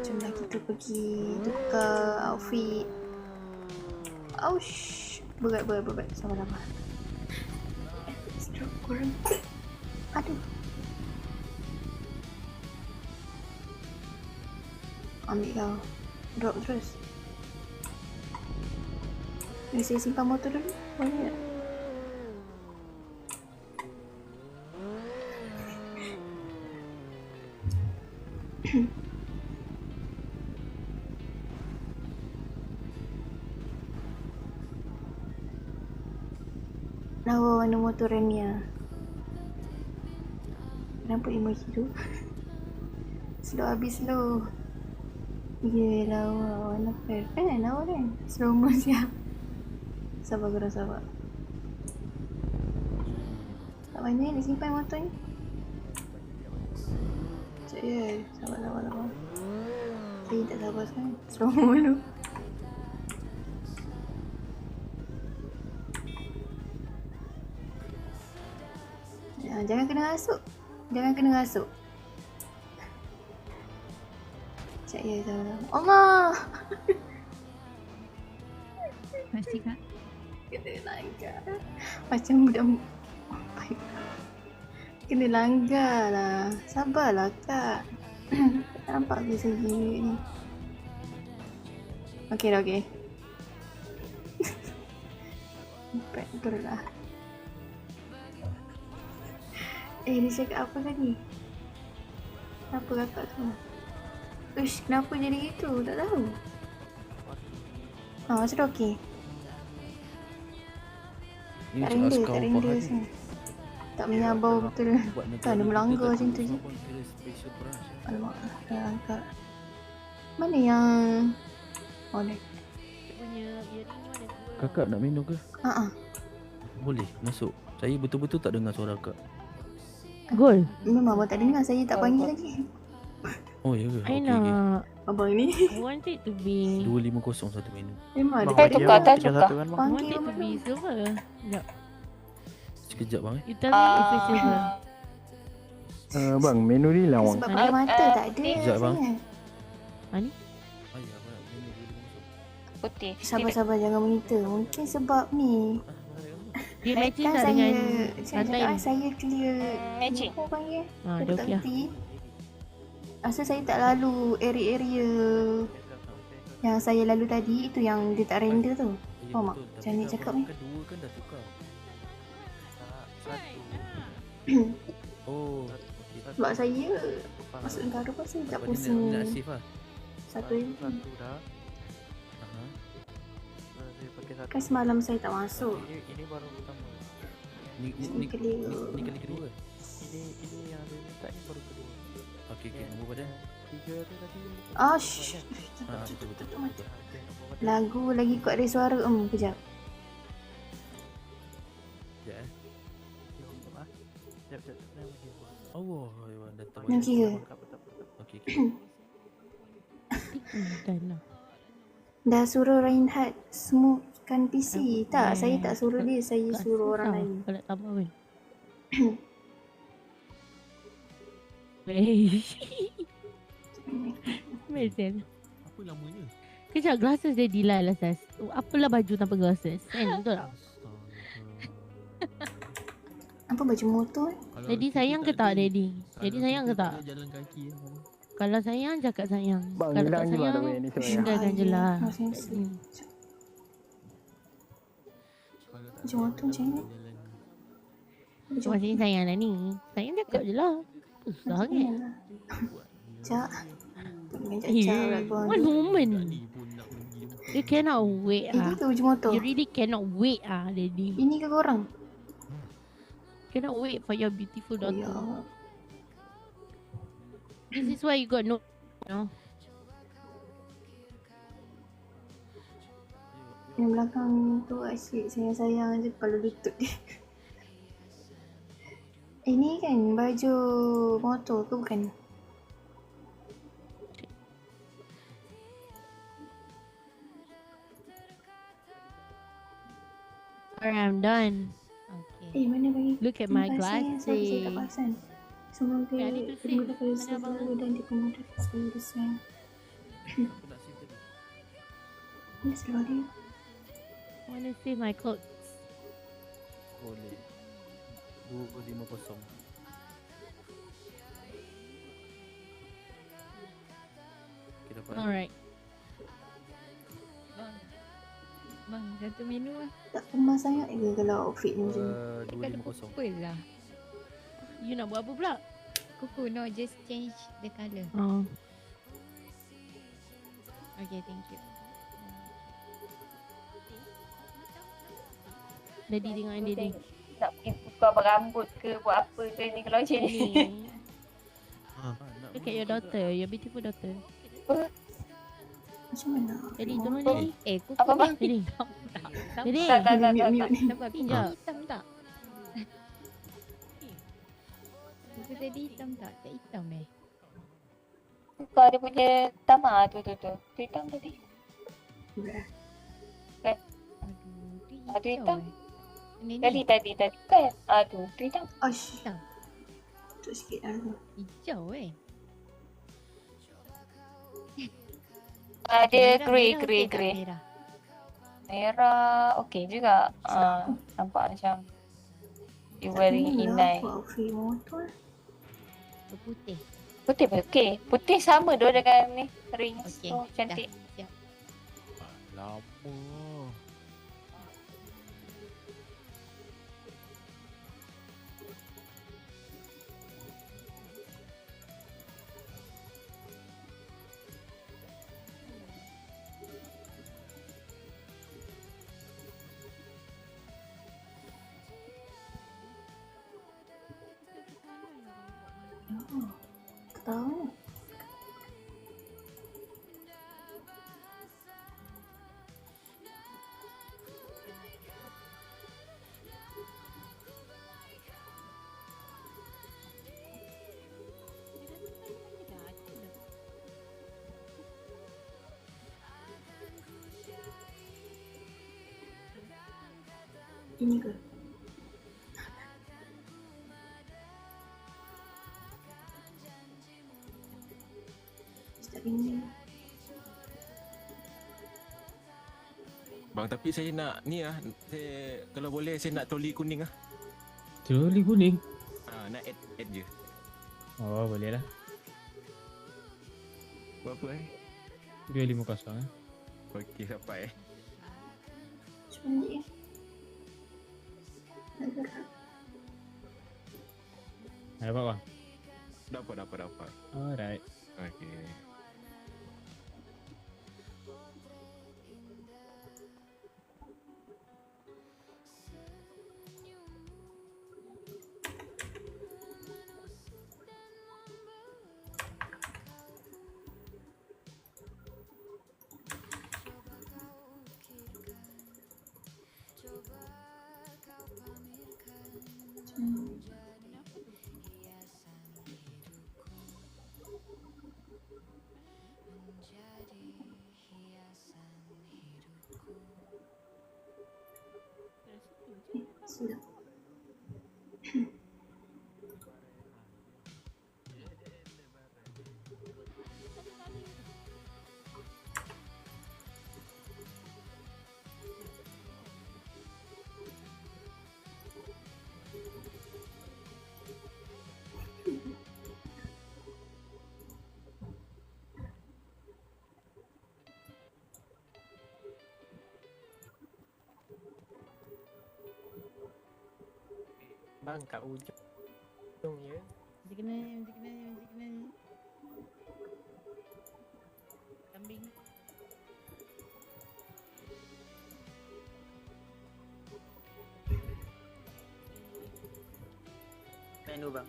Jomlah kita pergi tukar outfit. Aush. Berat. Sabar. Drop kurang. Aduh. Ambil kau. Drop terus. Saya simpan motor dulu. Boleh tak? Lawa warna motor Rania. Nampak emoji tu? Slow habis slow. Ya, lawa warna fair kan? Lawa kan? Slow mo siap. Sabar korang, sabar. Tak banyak nak simpan motor ni. Sekejap je. Sabar. Saya tak sabar sekarang. Slow mo dulu. Jangan kena rasuk. Sekejap ya, sabar. Allah! Pasti kak. Kena langgar. Macam budak. Kena langgar lah. Sabarlah kak. Tak nampak ke segi ni. Okey dah, okey. Empat betul lah. Dia cakap apa tadi? Kenapa kakak tu? Uish, kenapa jadi gitu? Tak tahu. Macam dah okey. Tak render semua. Tak menyabar betul. Buat Tak ada melanggar macam tu je. pun kira special branch. Alamak, dah angkat. Mana yang... Oh, dah. Punya earring mana tu? Kakak nak minum ke? Boleh masuk. Saya betul-betul tak dengar suara kakak. Gol. Memang abang tak dengar, saya tak panggil lagi. Oh ya ke? I Okey okey. nak. Abang ni I want it to be. 250 satu menu. memang ada Kita tukar, tak Tinggal tukar. satu kan bang? I want panggil it to abang. be silver. Sekejap. Sekejap bang. You tell me if it's silver. Bang, menu ni lawang. Sebab pakai mata tak ada. Sekejap, bang. saya. Mana? Ayah apa nak menu 250. Putih. Sabar-sabar jangan monitor. Mungkin sebab ni. Dia matching Kan tak saya, dengan saya rantai cakap ni? saya clear. Matching. Apa panggil? Ah, Dia dah tak okey lah. kerti. Rasa saya tak lalu area-area yang saya lalu tadi. Itu yang dia tak render tu. Ya, Faham tak? betul. Macam ni Tapi cakap abang ni. kan dua kan dah tukar. Oh, okey. Sebab saya masuk negara pun saya tak Lepas ni pusing. nak save lah. Satu ini. Aha. Kan semalam saya tak masuk. Ini baru pertama. Ni Clear. kali kedua ke? Ini yang dia minta ni baru kedua. Okey okey. Nombor badan. 3 tu tadi. Ash. Betul betul. betul. Lagu lagi kuat dari suara. Kejap. Sekejap eh. Sekejap. Allah, dah tahu. Yang kira. Okey okey. Dah lah. Dah suruh Reinhardt smokekan PC. Tak, saya tak suruh dia. Saya Tak suruh orang susah lain. Kalau tak apa pun. Weh. Mesin. Apa lamanya? Kejap glasses dia delay lah Sas. Apalah baju tanpa glasses. Kan betul tak? Apa baju motor? Kalau Daddy kita sayang ke tak ada- Daddy? kalau Daddy sayang kita ke tak? ada jalan kaki Kalau sayang cakap sayang. Bang, Kalau hilang tak je bang sayang tapi ni sebenarnya. tinggalkan je lah. Maksudnya Hmm. baju motor macam ni. Baju Cuma sini sayang lah ni. Sayang cakap je lah. Susah macam kan? ni lah. Cak. Tak dengan cak Yeah. lah kau. One moment. You cannot wait Ini ah. ke baju motor? You really cannot wait ah, Daddy. Ini ke korang? Cannot wait for your beautiful Oh, ya. daughter. This is why you got no. Yang belakang tu asyik sayang-sayang je kepala lutut dia. Ini kan baju motor ke bukan? Alright, I'm done. Okay. Mana bagi? Look at my Terima kasih, sebab saya tak glasses. perasan. Semoga Ya, ni tu save. dimudahkan Mana rezeki abang selalu dan dipermudahkan segala urusan. Aku nak save tadi. Ini selalu dia. I wanna save my clothes. Boleh. 250. Okay, dapat. Alright. Bang, satu menu lah. Tak kemas sangat ke kalau outfit ni macam ni? 250. Apa lah. You nak buat apa pula? Kuku, no, just change the colour. Oh. Okay, thank you. Daddy tengok Daddy. Nak pergi tukar berambut ke buat apa ke ni kalau macam ni. Daddy. Look at your daughter, your beautiful daughter. Macam mana? Daddy, tolong Daddy. Kuku Apa, ni bang? Daddy. hitam tak? Daddy. Tak, tak, tak, tak, Mute, tak. mute. Nampak kuku Sekejap. hitam tak? Kuku tadi hitam tak? Tak hitam eh? Tukar dia punya tama tu. Tu hitam tadi. Aduh, Aduh, hitam. Ni Tadi kan. Tu hitam. Osh. Hitam. Tuk sikit lah tu. Hijau eh. Ada Merah grey. okey tak? Merah. Merah okey juga. Nampak macam you wearing inai. Apa outfit motor? Putih. Putih pun okey. Putih sama doh dengan ni ring. Okey, Oh, cantik. Siap. Lama. Oh, tak tahu. Ini ke? Start ini. Bang, tapi saya nak ni lah. Saya, kalau boleh saya nak troli kuning lah. Troli kuning. Nak add je. Oh, boleh lah. Berapa 250 Okey, sampai Macam ni. Nak gerak. Dapat bang? Dapat. Alright. Okey. Sudah. Bang, kat ujung ya. Mesti kena. Kambing. Menu bang.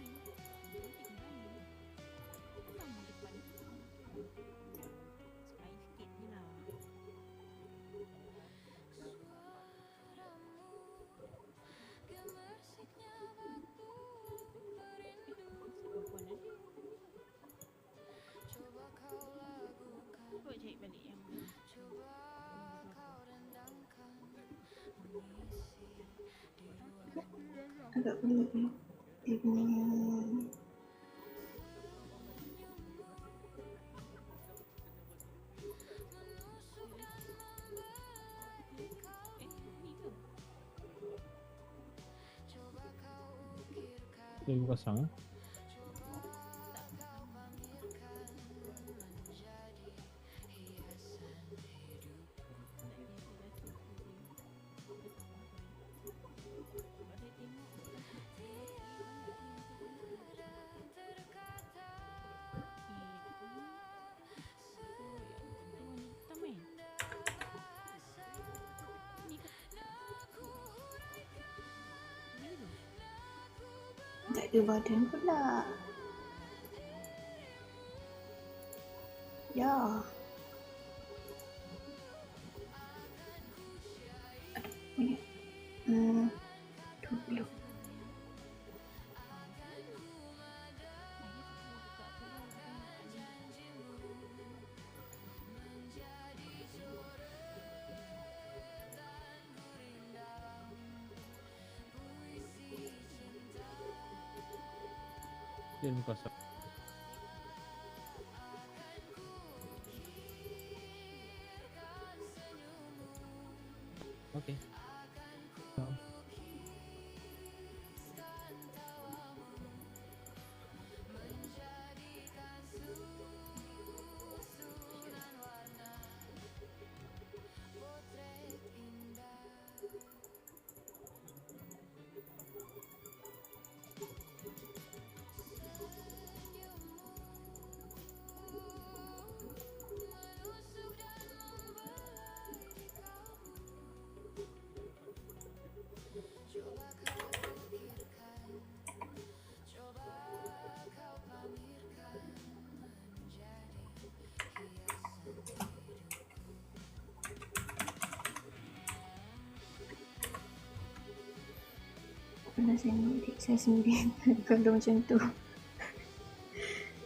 Agak pelik ni. Dia punya Dia kosong tak ada badan pula. Ya. Aduh, banyak. 20. Dia kosong. Okay. pernah sendiri adik saya sendiri. Kalau macam tu.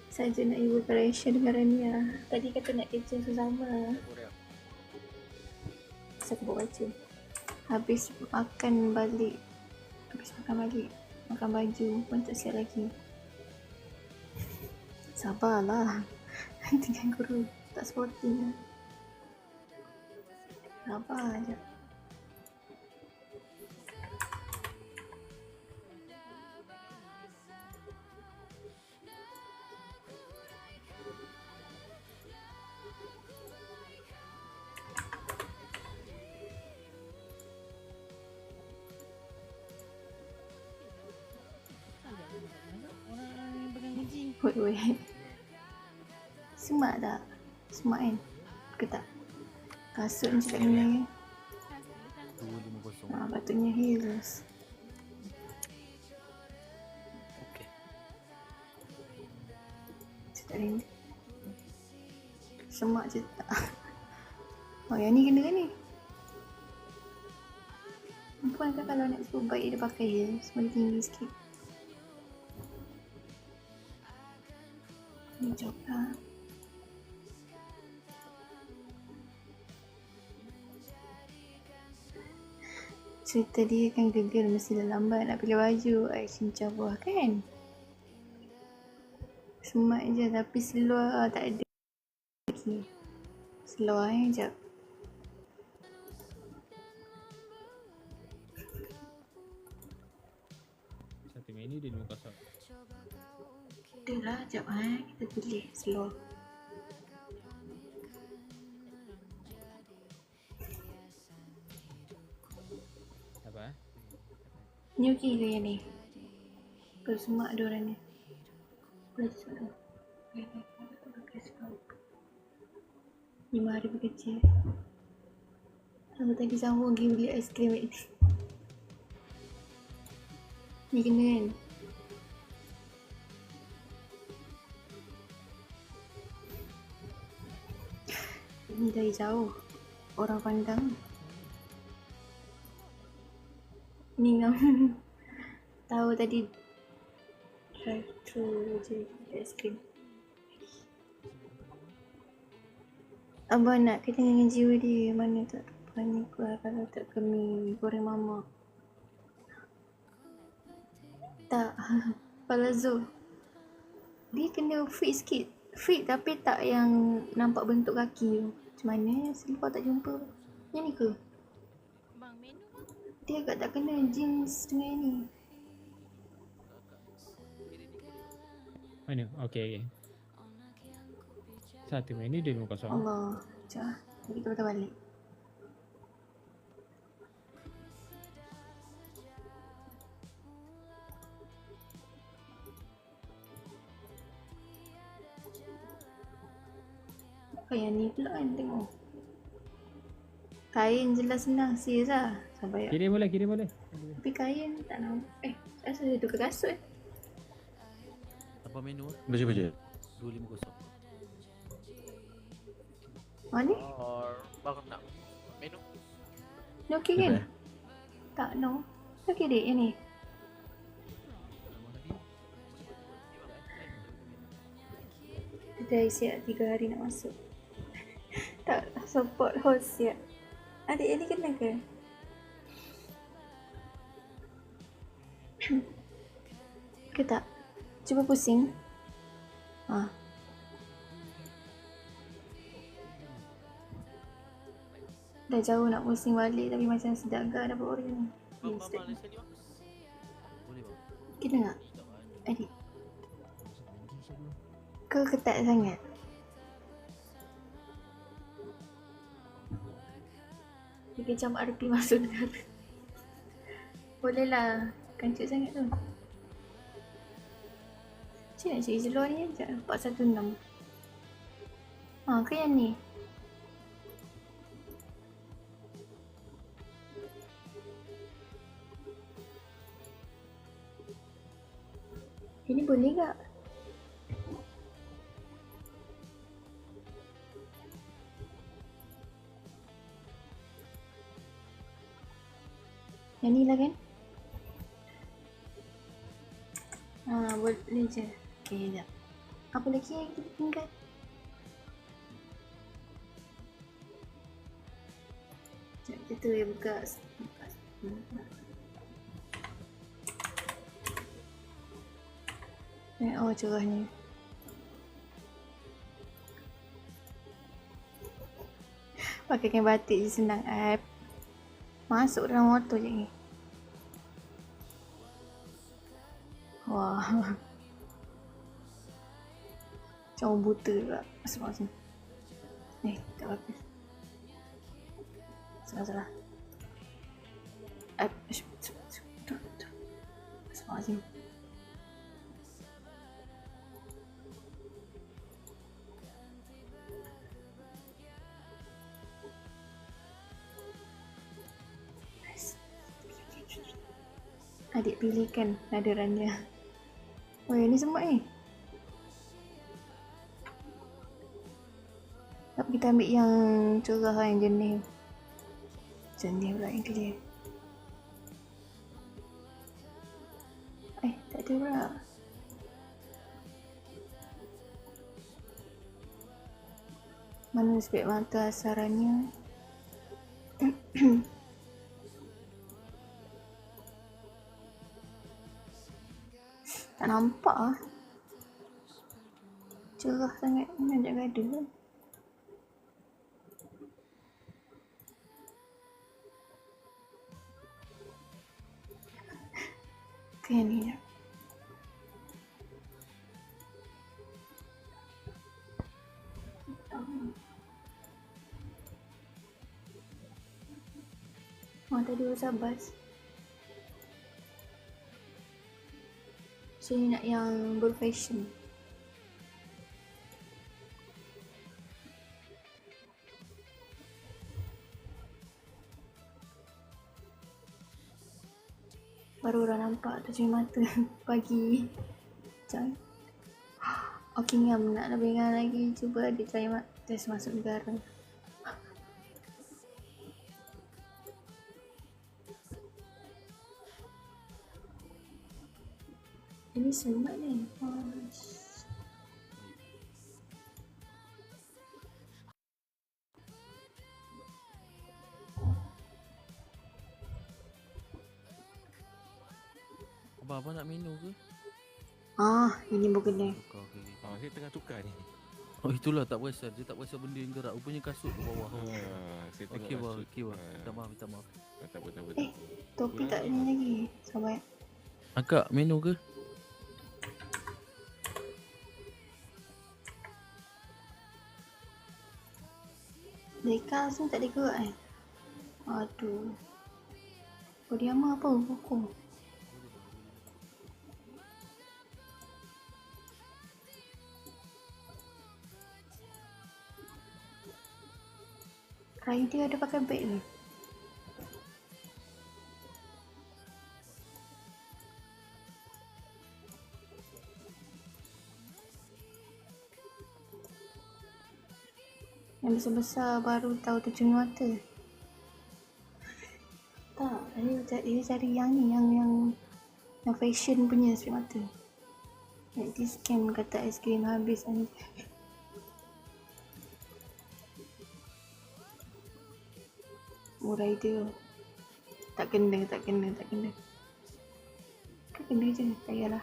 Saja nak ibu Malaysia dengan Rania. Tadi kata nak kerja sesama. Saya buat baca. Habis makan balik. Makan baju pun tak siap lagi. Sabarlah. Tinggal guru tak sporting lah. Sabar je. Wait. Semak tak? Semak kan? Ke tak? Kasut macam kat mana kan? 250. Patutnya heels. Okey. Saya tak rindu. Semak je tak? Oh yang ni kena kan ni? Perempuan kan kalau nak suruh baik dia pakai heels. Semua tinggi sikit. Ni coklat. Cerita dia kan gegar mesti dah lambat nak pilih baju. Cincang buah kan? Semak je tapi seluar tak ada lagi. Seluar sekejap. Satu menu dia 5 kosong. Dah lah sekejap kita pilih seluar. Apa? Ni okey ke yang ni? Kalau semak ada orang ni. Boleh semak tu. 5 hari bekerja. Sama tadi sambung pergi beli aiskrim ni. Ni kena kan? Ni dari jauh orang pandang. Ni ngam. Tahu tadi drive thru je aiskrim. Abang nak kena dengan jiwa dia. Mana tak berani keluar kalau tak kami goreng mamak. Tak. Palazzo. Dia kena fit sikit. Fit tapi tak yang nampak bentuk kaki tu. Macam mana? Selipar tak jumpa. Yang ni ke? Bang, menu bang. Dia agak tak kena jeans dengan ni. Mana? Okey. Satu menu dia 5 kosong. Allah. Sekejap. Lagi kita patah balik. Apa yang ni pula kan tengok. Kain jelas senang. Serius lah. Sabar ya. Kirim boleh. Tapi kain tak nampak. Rasa dia tukar kasut. Apa menu? Baca. 250. Mana? Bang nak menu? Ni okey kan? Tak, no. Okey dek yang ni. Dah siap 3 hari nak masuk. Tak support host siap. Adik yang ni kena ke? Ke tak? Cuba pusing. Dah jauh nak pusing balik tapi macam sedap agak dapat orang ni. Bang, sini bang. Boleh bang. Kena tak? Adik. Kau ketat sangat? Dia macam RP masuk negara. Boleh lah. Kancut sangat tu. Macam nak cari seluar ni sekejap. 416. Ke yang ni? Ini boleh tak? Yang ni lah kan? Boleh je. Okay, sekejap. Apa lagi yang kita tinggal? Sekejap, kita buka. Oh, cerahnya. Pakai kain batik je senang. Masuk dalam motor je ni. Wah. Macam orang buta pula. Masuk sini. Tak apa-apa. Salah. Masuk sini. Adik pilihkan nadarannya. Oh, yang ni semua ni. Tapi kita ambil yang cerah, yang jernih. Jernih pula yang clear. Tak ada pula. Mana spek mata asarannya? Tak nampak lah. Cerah sangat. Mana nak gaduh kan? Kayak ni je. Tadi usah bas. Saya nak yang berfashion. Baru dah nampak tu cuma mata pagi. Jangan. Okey, ngam nak lebih ngam lagi. Cuba dia try test masuk negara. Ini semat ni. Abang nak menu ke? Ini berkena. Saya tengah tukar ni. Oh, itulah tak perasan. Dia tak perasan benda yang gerak. Rupanya kasut ke bawah. Saya tengok Okey bang, kasut. okey bang. Minta maaf. Tak apa. Topi tak ada lagi. Sabar. Akak menu ke? Dekal semua tak ada gerak Aduh. Diama apa? Pokok. Rider ada pakai beg ni. Yang besar-besar baru tahu terjun mata. Tak, dia cari yang ni, yang fashion punya spek mata. Nanti scam kata aiskrim habis ni. Rider. Tak kena. Kan kena je, tak payahlah.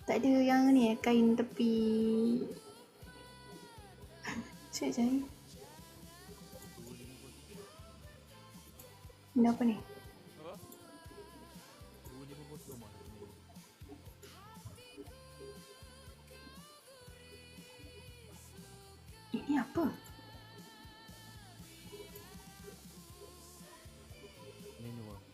Tak ada yang ni kain tepi. Cik cari. Ini apa ni? Ini apa? Menu bang.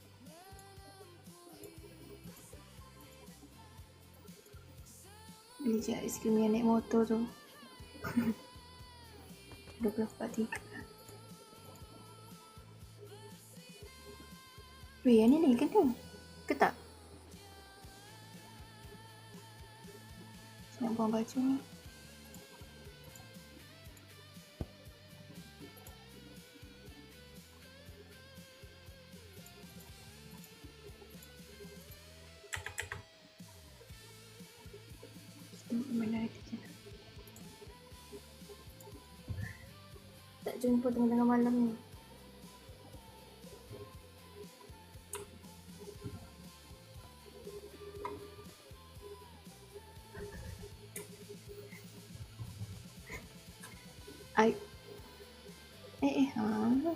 Beli je aiskrim yang naik motor tu. 24.3. Weh, yang ni kena ke tak? Saya nak buang baju ni. Mana kerja. Tak jumpa tengah-tengah malam ni.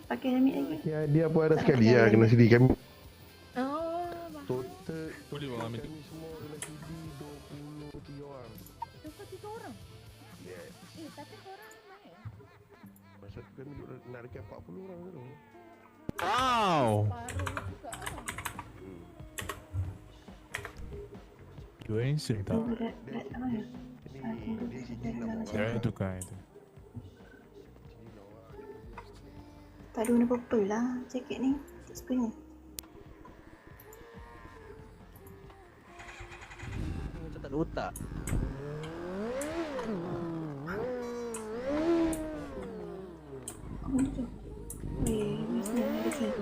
Pakai helmet lagi. Ya, dia pun ada sekali ya kena sedi kami. Oh, Total Boleh bang ambil tu. kami semua kena sedi 23 orang. 23 orang. Yes. Tapi korang mana? Masa tu kami nak dekat 40 orang tu. Wow. Baru juga. You answer tak? Dia tukar itu. Tak ada warna purple lah jaket ni. Sebenarnya. Macam tak ada otak. Oh, benda tu. Mesti ada lagi.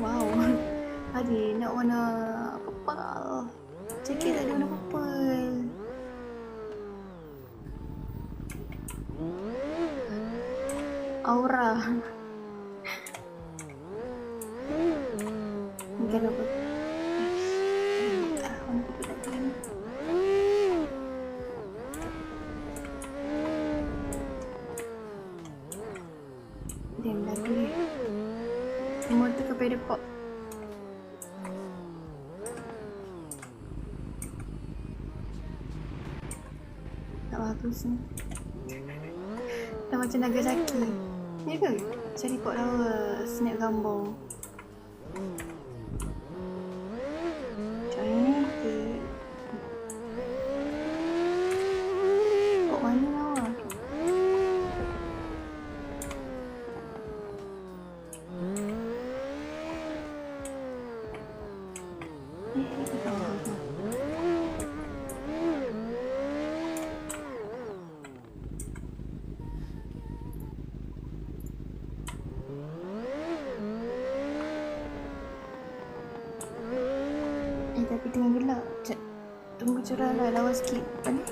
Wow. Adik nak warna purple. Jaket tak ada warna purple. Aura. Mungkin apa? Warna purple tak kena. Diam lagi ni. Semua tu kepada pop. Tak bagus ni. Dah macam Nagasaki. Ya ke? Cari pot lawa, snap gambar. Macam ni ke? Pot mana lawa? Ni ke lawa? Tapi tengah gelap. Tunggu cerah lah, lawa sikit. Apa ni?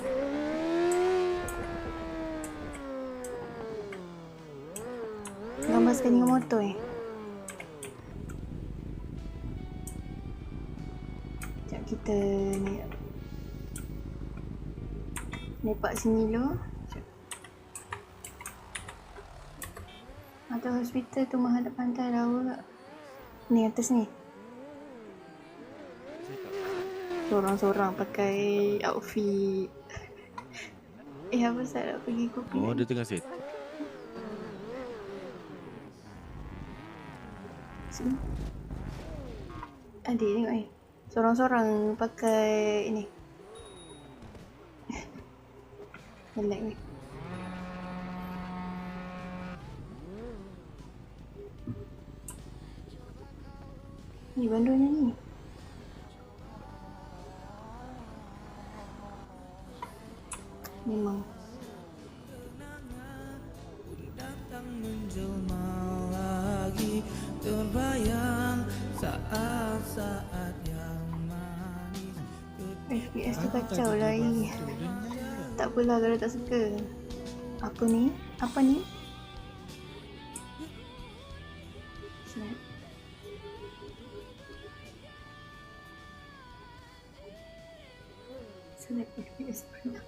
Gambar sekali dengan motor Sekejap kita ni lepak sini dulu. Atau hospital tu menghadap pantai lawa. Ni atas ni. Sorang-sorang pakai outfit. Apa saya nak pergi kopi? Oh, dia tengah set. Sini. Adik tengok ni. Sorang-sorang pakai ini. Melek ni. Ni bandulnya ni. Memang. FPS tu kacau lah ni. Tak apalah kalau tak suka. Apa ni? Apa ni? Snap. Snap FPS pernah.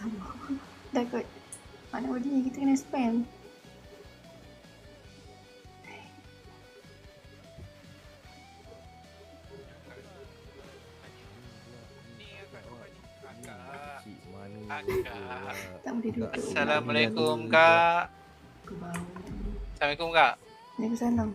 Sama. Dah kot. Mana boleh kita kena spam. Tak boleh duduk. Assalamualaikum Kak. Assalamualaikum Kak. Waalaikumsalam.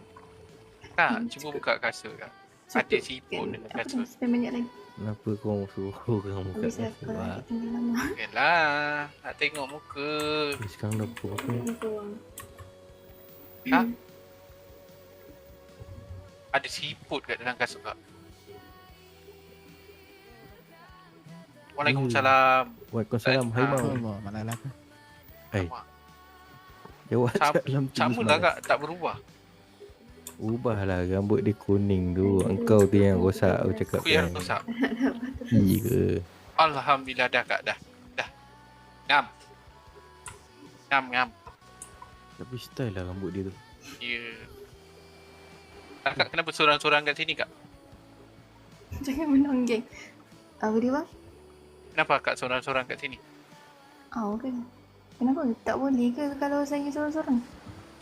Kak, cuba buka kasut Kak. Ada siput dalam Apa tu? kasut. Spam banyak lagi. Kenapa kau suruh orang buka Habis kasut? apa? Tinggal lama. Yalah, nak tengok muka. Sekarang dah pukul apa? Muka orang. Ha? Ada siput kat dalam kasut Kak. Waalaikumsalam. Waalaikumsalam. Hai bang. Allah, mana lah kau? Hai. Jawab dalam Sama lah Kak, tak berubah. Ubahlah rambut dia kuning tu. Engkau tu yang rosak aku cakap Aku yang rosak. Iya. Alhamdulillah dah Kak, dah. Ngam. Ngam. Tapi style lah rambut dia tu. Ya. Kakak kenapa sorang-sorang kat sini Kak? Jangan menonggeng. Apa dia bang? Kenapa Kak sorang-sorang kat sini? Ke? Kenapa? Tak boleh ke kalau saya sorang-sorang?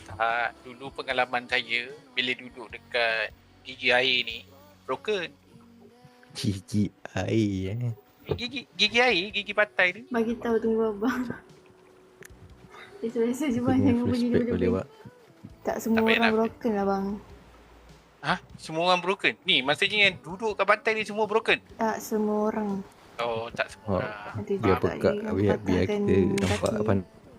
Tak, dulu pengalaman saya bila duduk dekat gigi air ni broken. Gigi air Gigi air, gigi pantai tu. Bagi tahu tunggu abang. Biasa-biasa je bang, Punya jangan bunyi flashback boleh dulu. buat. Tak semua Tak payah orang nak- broken lah bang. Ha? Semua orang broken? Ni maksudnya yang duduk kat pantai ni semua broken? Tak semua orang. Oh, tak semua orang. Nanti Biar juga pekak. dia Biar patahkan kita nampak kaki. apa.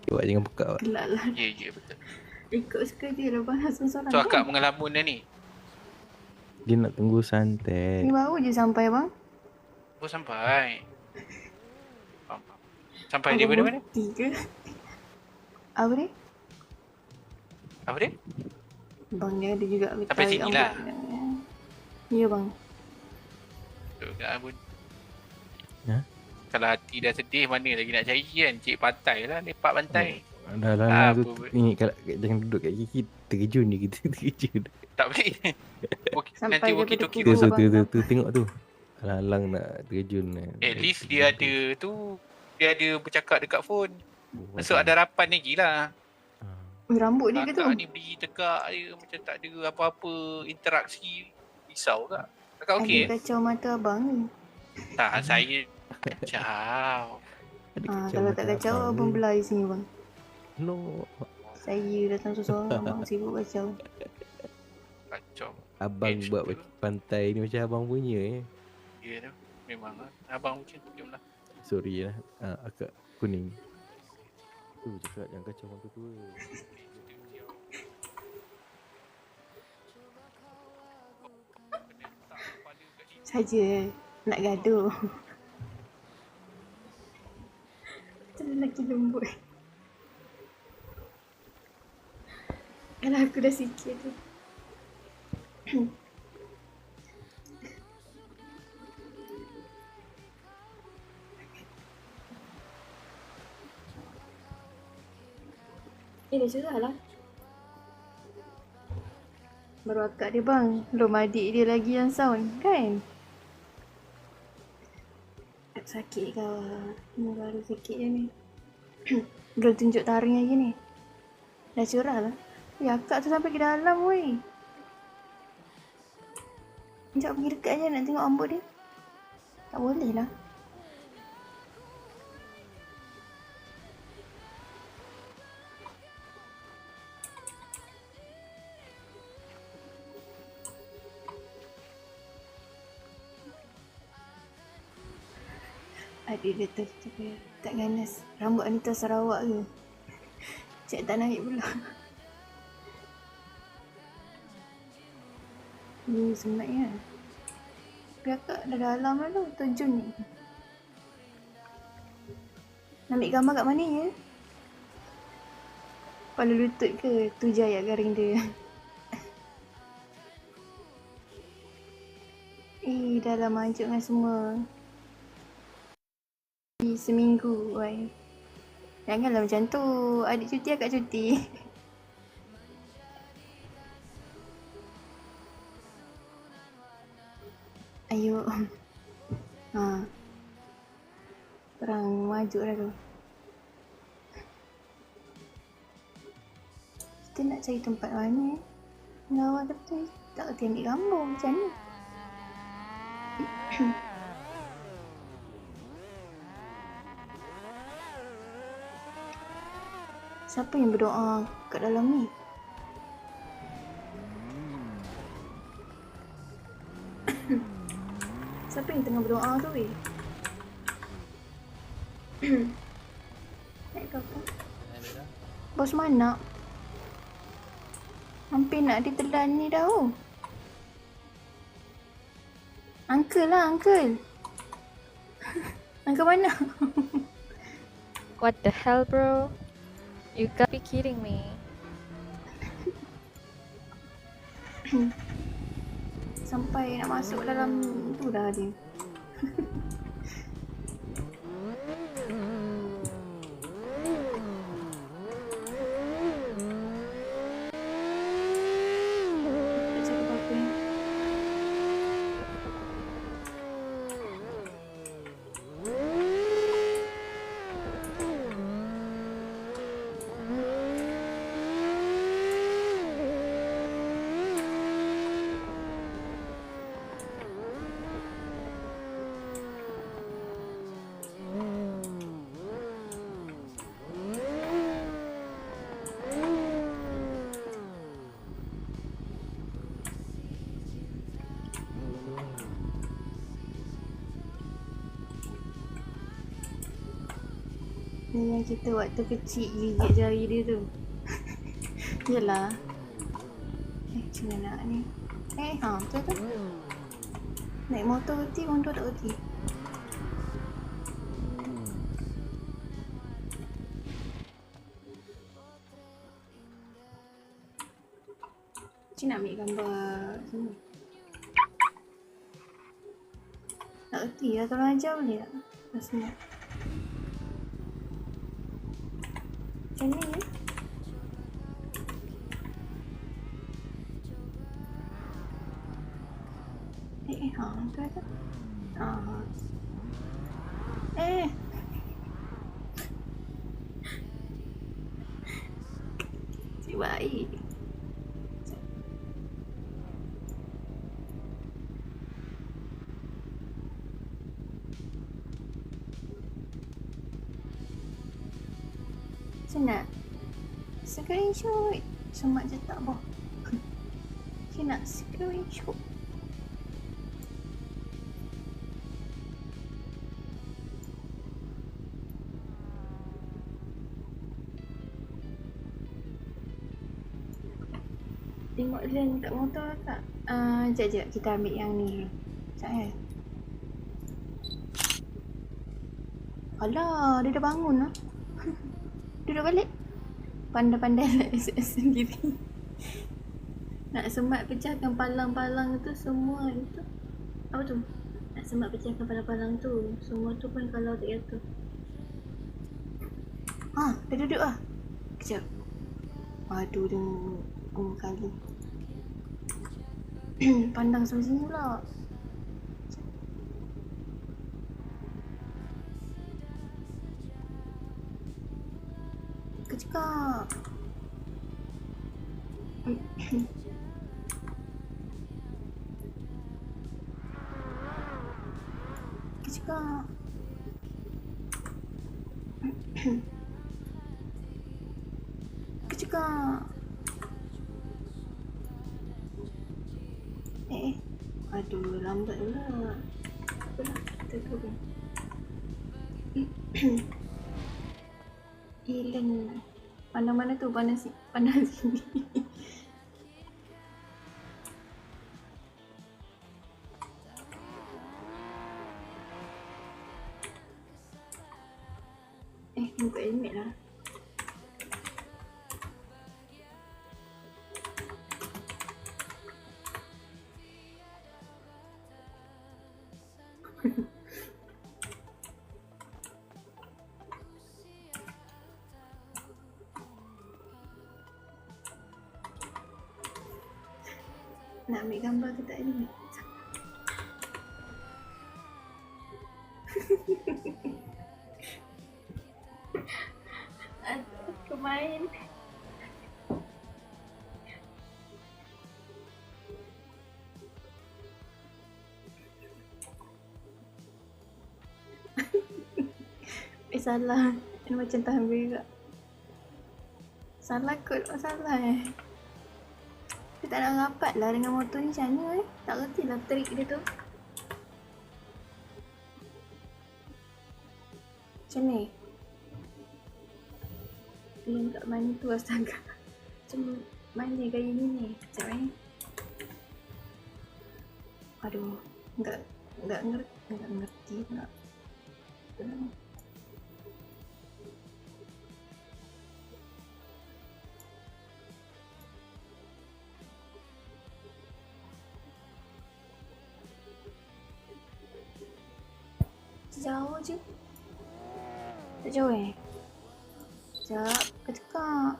Awak jangan pekak. Gelak lah. Ya, betul. Ikut suka dia lah bang, sorang-sorang. So akak mengelamun dah ni? Dia nak tunggu santai. Ni baru je sampai bang. Oh, sampai. Sampai Apa di mana-mana? bukti ke? Apa dia? Apa dia? Bang dia ada juga Sampai sini lah. Ya bang. Betul kat Abun. Ha? Kalau hati dah sedih, mana lagi nak cari kan? Cik pantai lah, lepak pantai. Dah lama Apa tu buat? ni kalau jangan duduk kat kaki terkejun je kita terkejun. Tak boleh. Sampai Nanti dia walkie-talkie Tu rosak. tu tengok tu. Alang nak terkejun. At least dia ada tu. Dia ada bercakap dekat phone. Masuk ada harapan lagi lah. Rambut dia ke tu? Kakak ni beri tegak je macam tak ada apa-apa interaksi. Risau kak. Kakak okey Ada kacau mata abang ni. Tak, saya kacau. Kalau tak kacau, abang belah di sini bang. No. Saya datang seseorang, abang sibuk kacau. Kacau. Abang buat pantai ni macam abang punya Ya tu. Memang lah. Abang macam tu lah. Sorry lah. Akak kuning. Tu cakap jangan kacau orang tua. Saja nak gaduh. Macam lelaki lembut. Kalau aku dah sikit tu. Dah cerah lah. Baru akak dia bang. Belum adik dia lagi yang sound kan? Sakit kau. Ni baru sikit je ni. Belum tunjuk taring lagi ni. Dah cerah lah. Ya akak tu sampai ke dalam weh. Sekejap pergi dekat je nak tengok rambut dia. Tak boleh lah. Adik dia tak ganas. Rambut Anita Sarawak ke? Cik tak naik pula. Ni sebenarnya. Tapi akak dah dalam lah tu. Terjun ni. Nak ambil gambar kat mana ya? Kepala lutut ke? Tu je ayat garing dia. Dah lah manjuk dengan semua. Seminggu wai. Janganlah macam tu. Adik cuti, akak cuti. Ayo. Perang maju dah tu. Kita nak cari tempat mana? Lawa kata tak kerti ambil gambar macam ni. Siapa yang berdoa kat dalam ni? Siapa yang tengah berdoa tu weh? Naik ke apa? Bos mana? Hampir nak ditelan ni dah. Uncle lah, uncle. Uncle mana? What the hell, bro? You gotta be kidding me. Sampai nak masuk dalam tu dah dia. Tak cakap apa-apa ni. Ni yang kita waktu kecil gigit jari dia tu. Yelah. Macam mana nak ni? Betul tu. Naik motor kerti, orang tua tak kerti. Cik nak ambil gambar sini. Tak kerti lah, tolong ajar boleh tak? Rasanya. Macam ni ya? Tu ada. Cik baik. Macam nak screenshot. Semak je tak boh. Cik nak screenshot. Tengok lens kat motor tak? Sekejap kita ambil yang ni dulu. Sekejap Alah, dia dah bangun lah. Duduk balik. Pandai-pandai nak sendiri. Nak semat pecahkan palang-palang tu semua itu. Apa tu? Nak semat pecahkan palang-palang tu. Semua tu pun kalau tak jatuh. Dah duduk lah. Kejap. Aduh, dia kali. Pandang sampai sini pula. Kecekak. Kecekak. Kecekak. Aduh, lambat pula. Apalah, kita turun. Hilang. Pandang mana tu? Pandang sini. Buka helmet lah. Nak ambil gambar ke tak ni? Aduh, kemain. Salah. Ini macam tahan juga. Salah kot, salah Dia tak nak rapat lah dengan motor ni macam mana Tak reti lah trik dia tu. Macam ni. Belum kat mana tu astaga. Macam mana gaya ni ni? Sekejap Aduh. Enggak ngerti pula. Jauh je. Tak jauh Sekejap. Kecekak.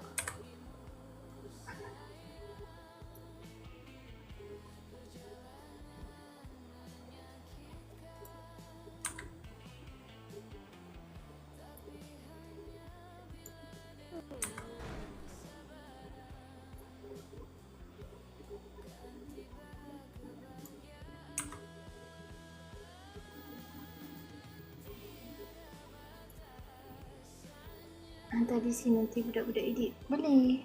Hantar di sini nanti budak-budak edit. Boleh.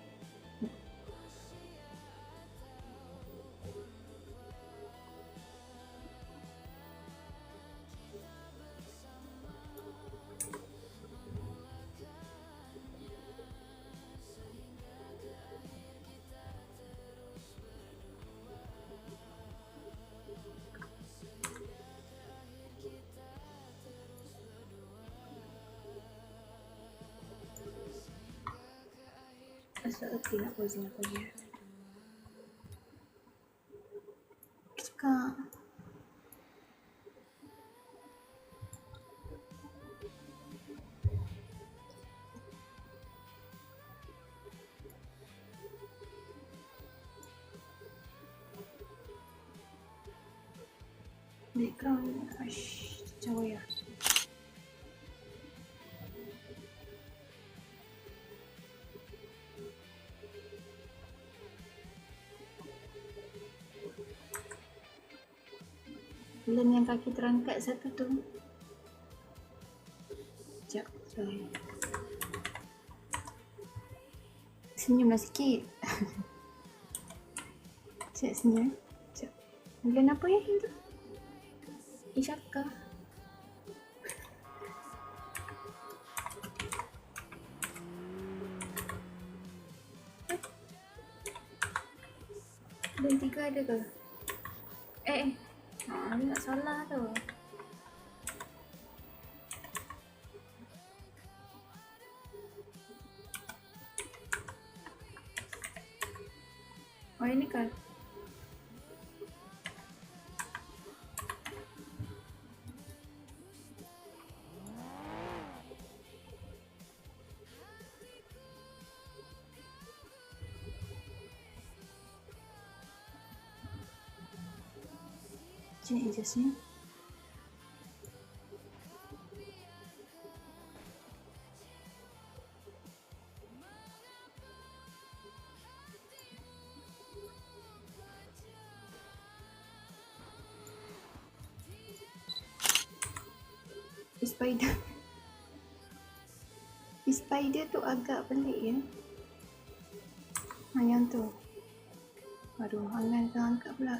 Okey, nak pause. Cakap. Background, jauh ya. Lem yang kaki terangkat satu tu. Sekejap, sorry. Senyumlah sikit. Sekejap senyum. Sekejap. Bulan apa ya itu? Isyaka. Bulan 3 ada ke? Ni tak salah tu. Oh ini kan? Sini je sini. Spider. Spider tu agak pelik ya. Yang tu. Aduh, angan angkat pula.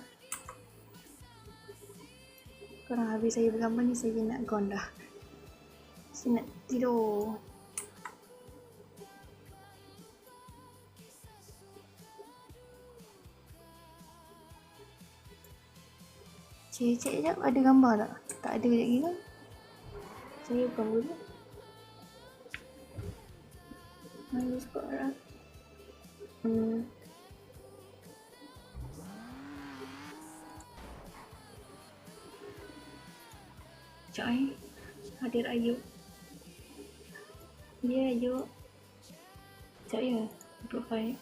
Korang habis saya bergambar ni, saya nak gone dah. Saya nak tidur. Cek sekejap, ada gambar tak? Tak ada lagi kan? Saya bukan boleh. Mana sekolah? Sekejap hadir Ayub. Ya Ayub. Sekejap ya, profile.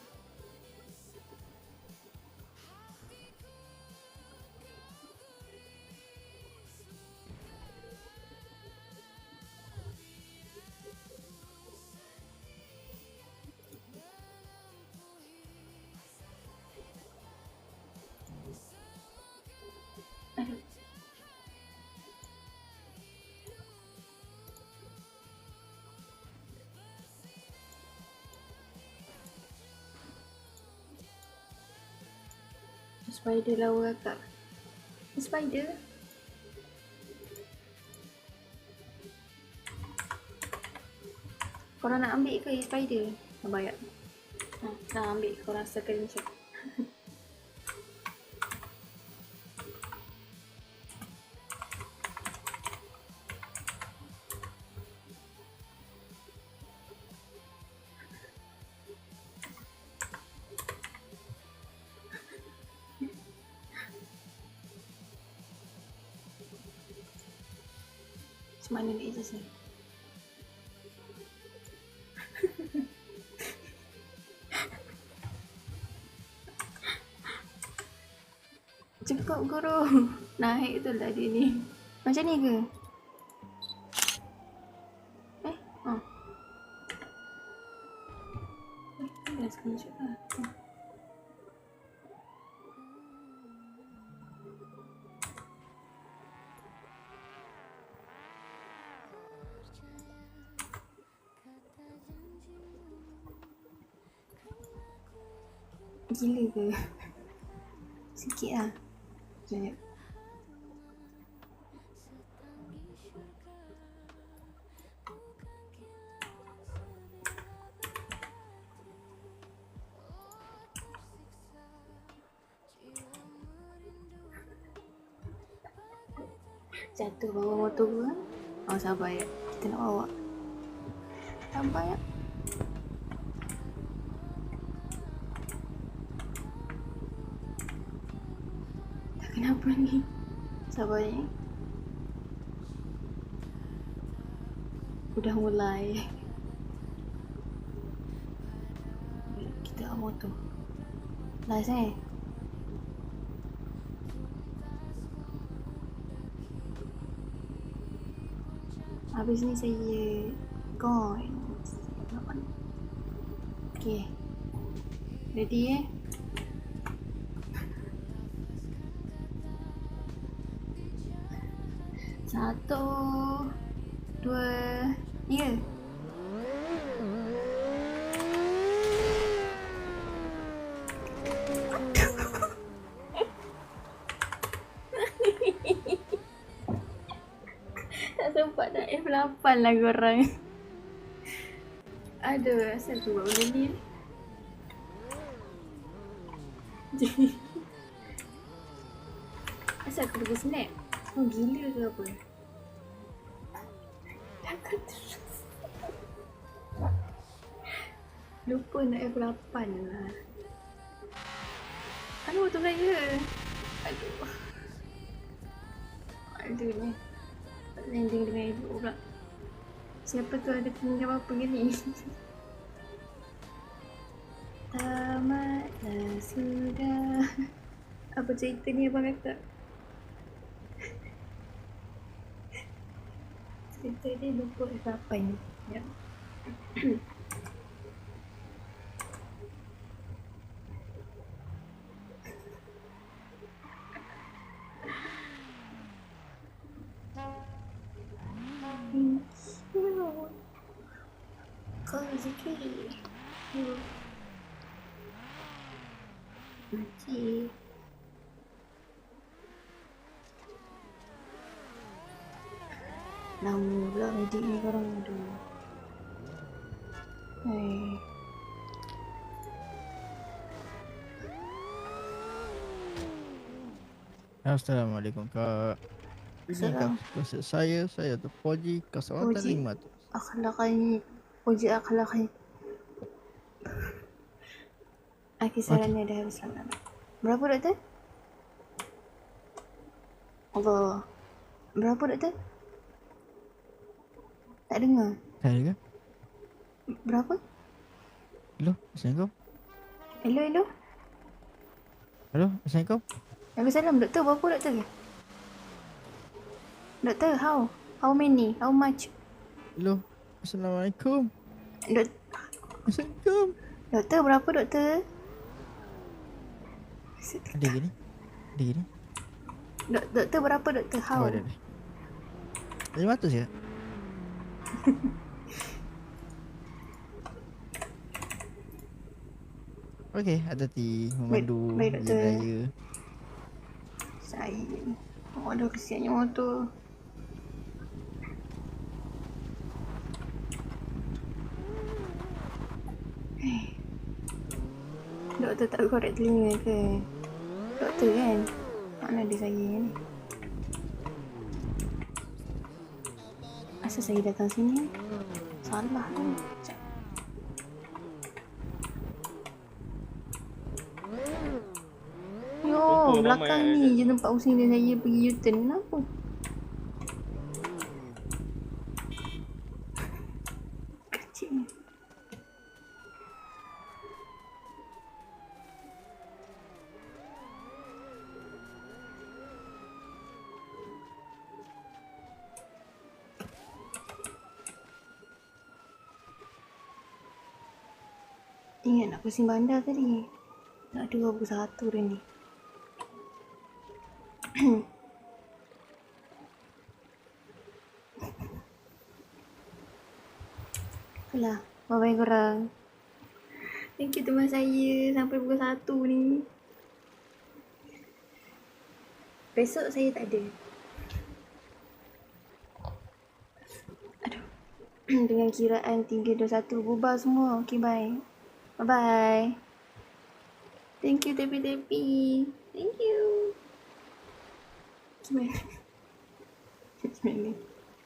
Spider lawa kakak. Spider. Korang nak ambil ke spider? Sabar ya. Nak ambil korang screenshot. Macam mana nak adjust ni? Cukup guru. Naik tu lah dia ni. Macam ni ke? Oh. Dah screenshot lah. Gila ke? Sikit lah. Sekejap. Jatuh bawa motor ke? Oh sabar ya. Kita nak bawa. Sabar ya. Kenapa ni? Sabar ni. Udah mulai. Kita bawa motor. Last habis ni saya gone. Okay. Ready Satu, dua, tiga. Tak sempat nak F8 lah korang. Aduh, asal tu buat benda ni. Asal aku pergi snap. Oh gila ke apa? Takut terus. Lupa nak F8 lah. Aduh tu saya. Aduh. Aduh ni. Landing dengan ibu pula. Siapa tu ada tinggal apa ke ni? Tamatlah sudah. Apa cerita ni abang kakak? Cerita dia lupa F8 ni. Ya. Kau zikir. Makcik. Lama pula edit ni korang tu. Hai. Assalamualaikum kak. Ini kak, maksud saya tu Poji 015 tu. Akhlaknya. Poji akhlaknya. Akisarannya dah habis lama. Berapa doktor? Allah. Berapa doktor? Tak dengar. Tak dengar. Berapa? Hello, Assalamualaikum. Hello, hello. Hello, Assalamualaikum. Waalaikumsalam. Doktor, berapa doktor? Doktor, how? How many? How much? Hello, Assalamualaikum. Assalamualaikum. Doktor, berapa doktor? Ada gini? Ada gini? Doktor, berapa doktor? How? Oh, ada. 500 ya? Okey, hati-hati memandu baik, doktor. jalan raya. Saya. Aduh, kesiannya motor. Doktor tak korek telinga ke? Doktor kan? Mana ada saya ni? Asal saya datang sini? Salah ni. Sekejap. Yo, belakang ni je tempat pusing dia saya pergi U-turn. Kenapa? Kecil ni. Ingat nak pusing bandar tadi. Nak 21 dah ni. Itulah, bye-bye korang. Thank you teman saya sampai pukul 1 ni. Besok saya tak ada. Aduh. Dengan kiraan 321 bubar semua. Okay, bye. Bye-bye. Thank you Tepi-Tepi. Thank you.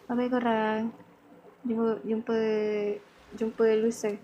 Bye-bye korang. Jumpa lusa.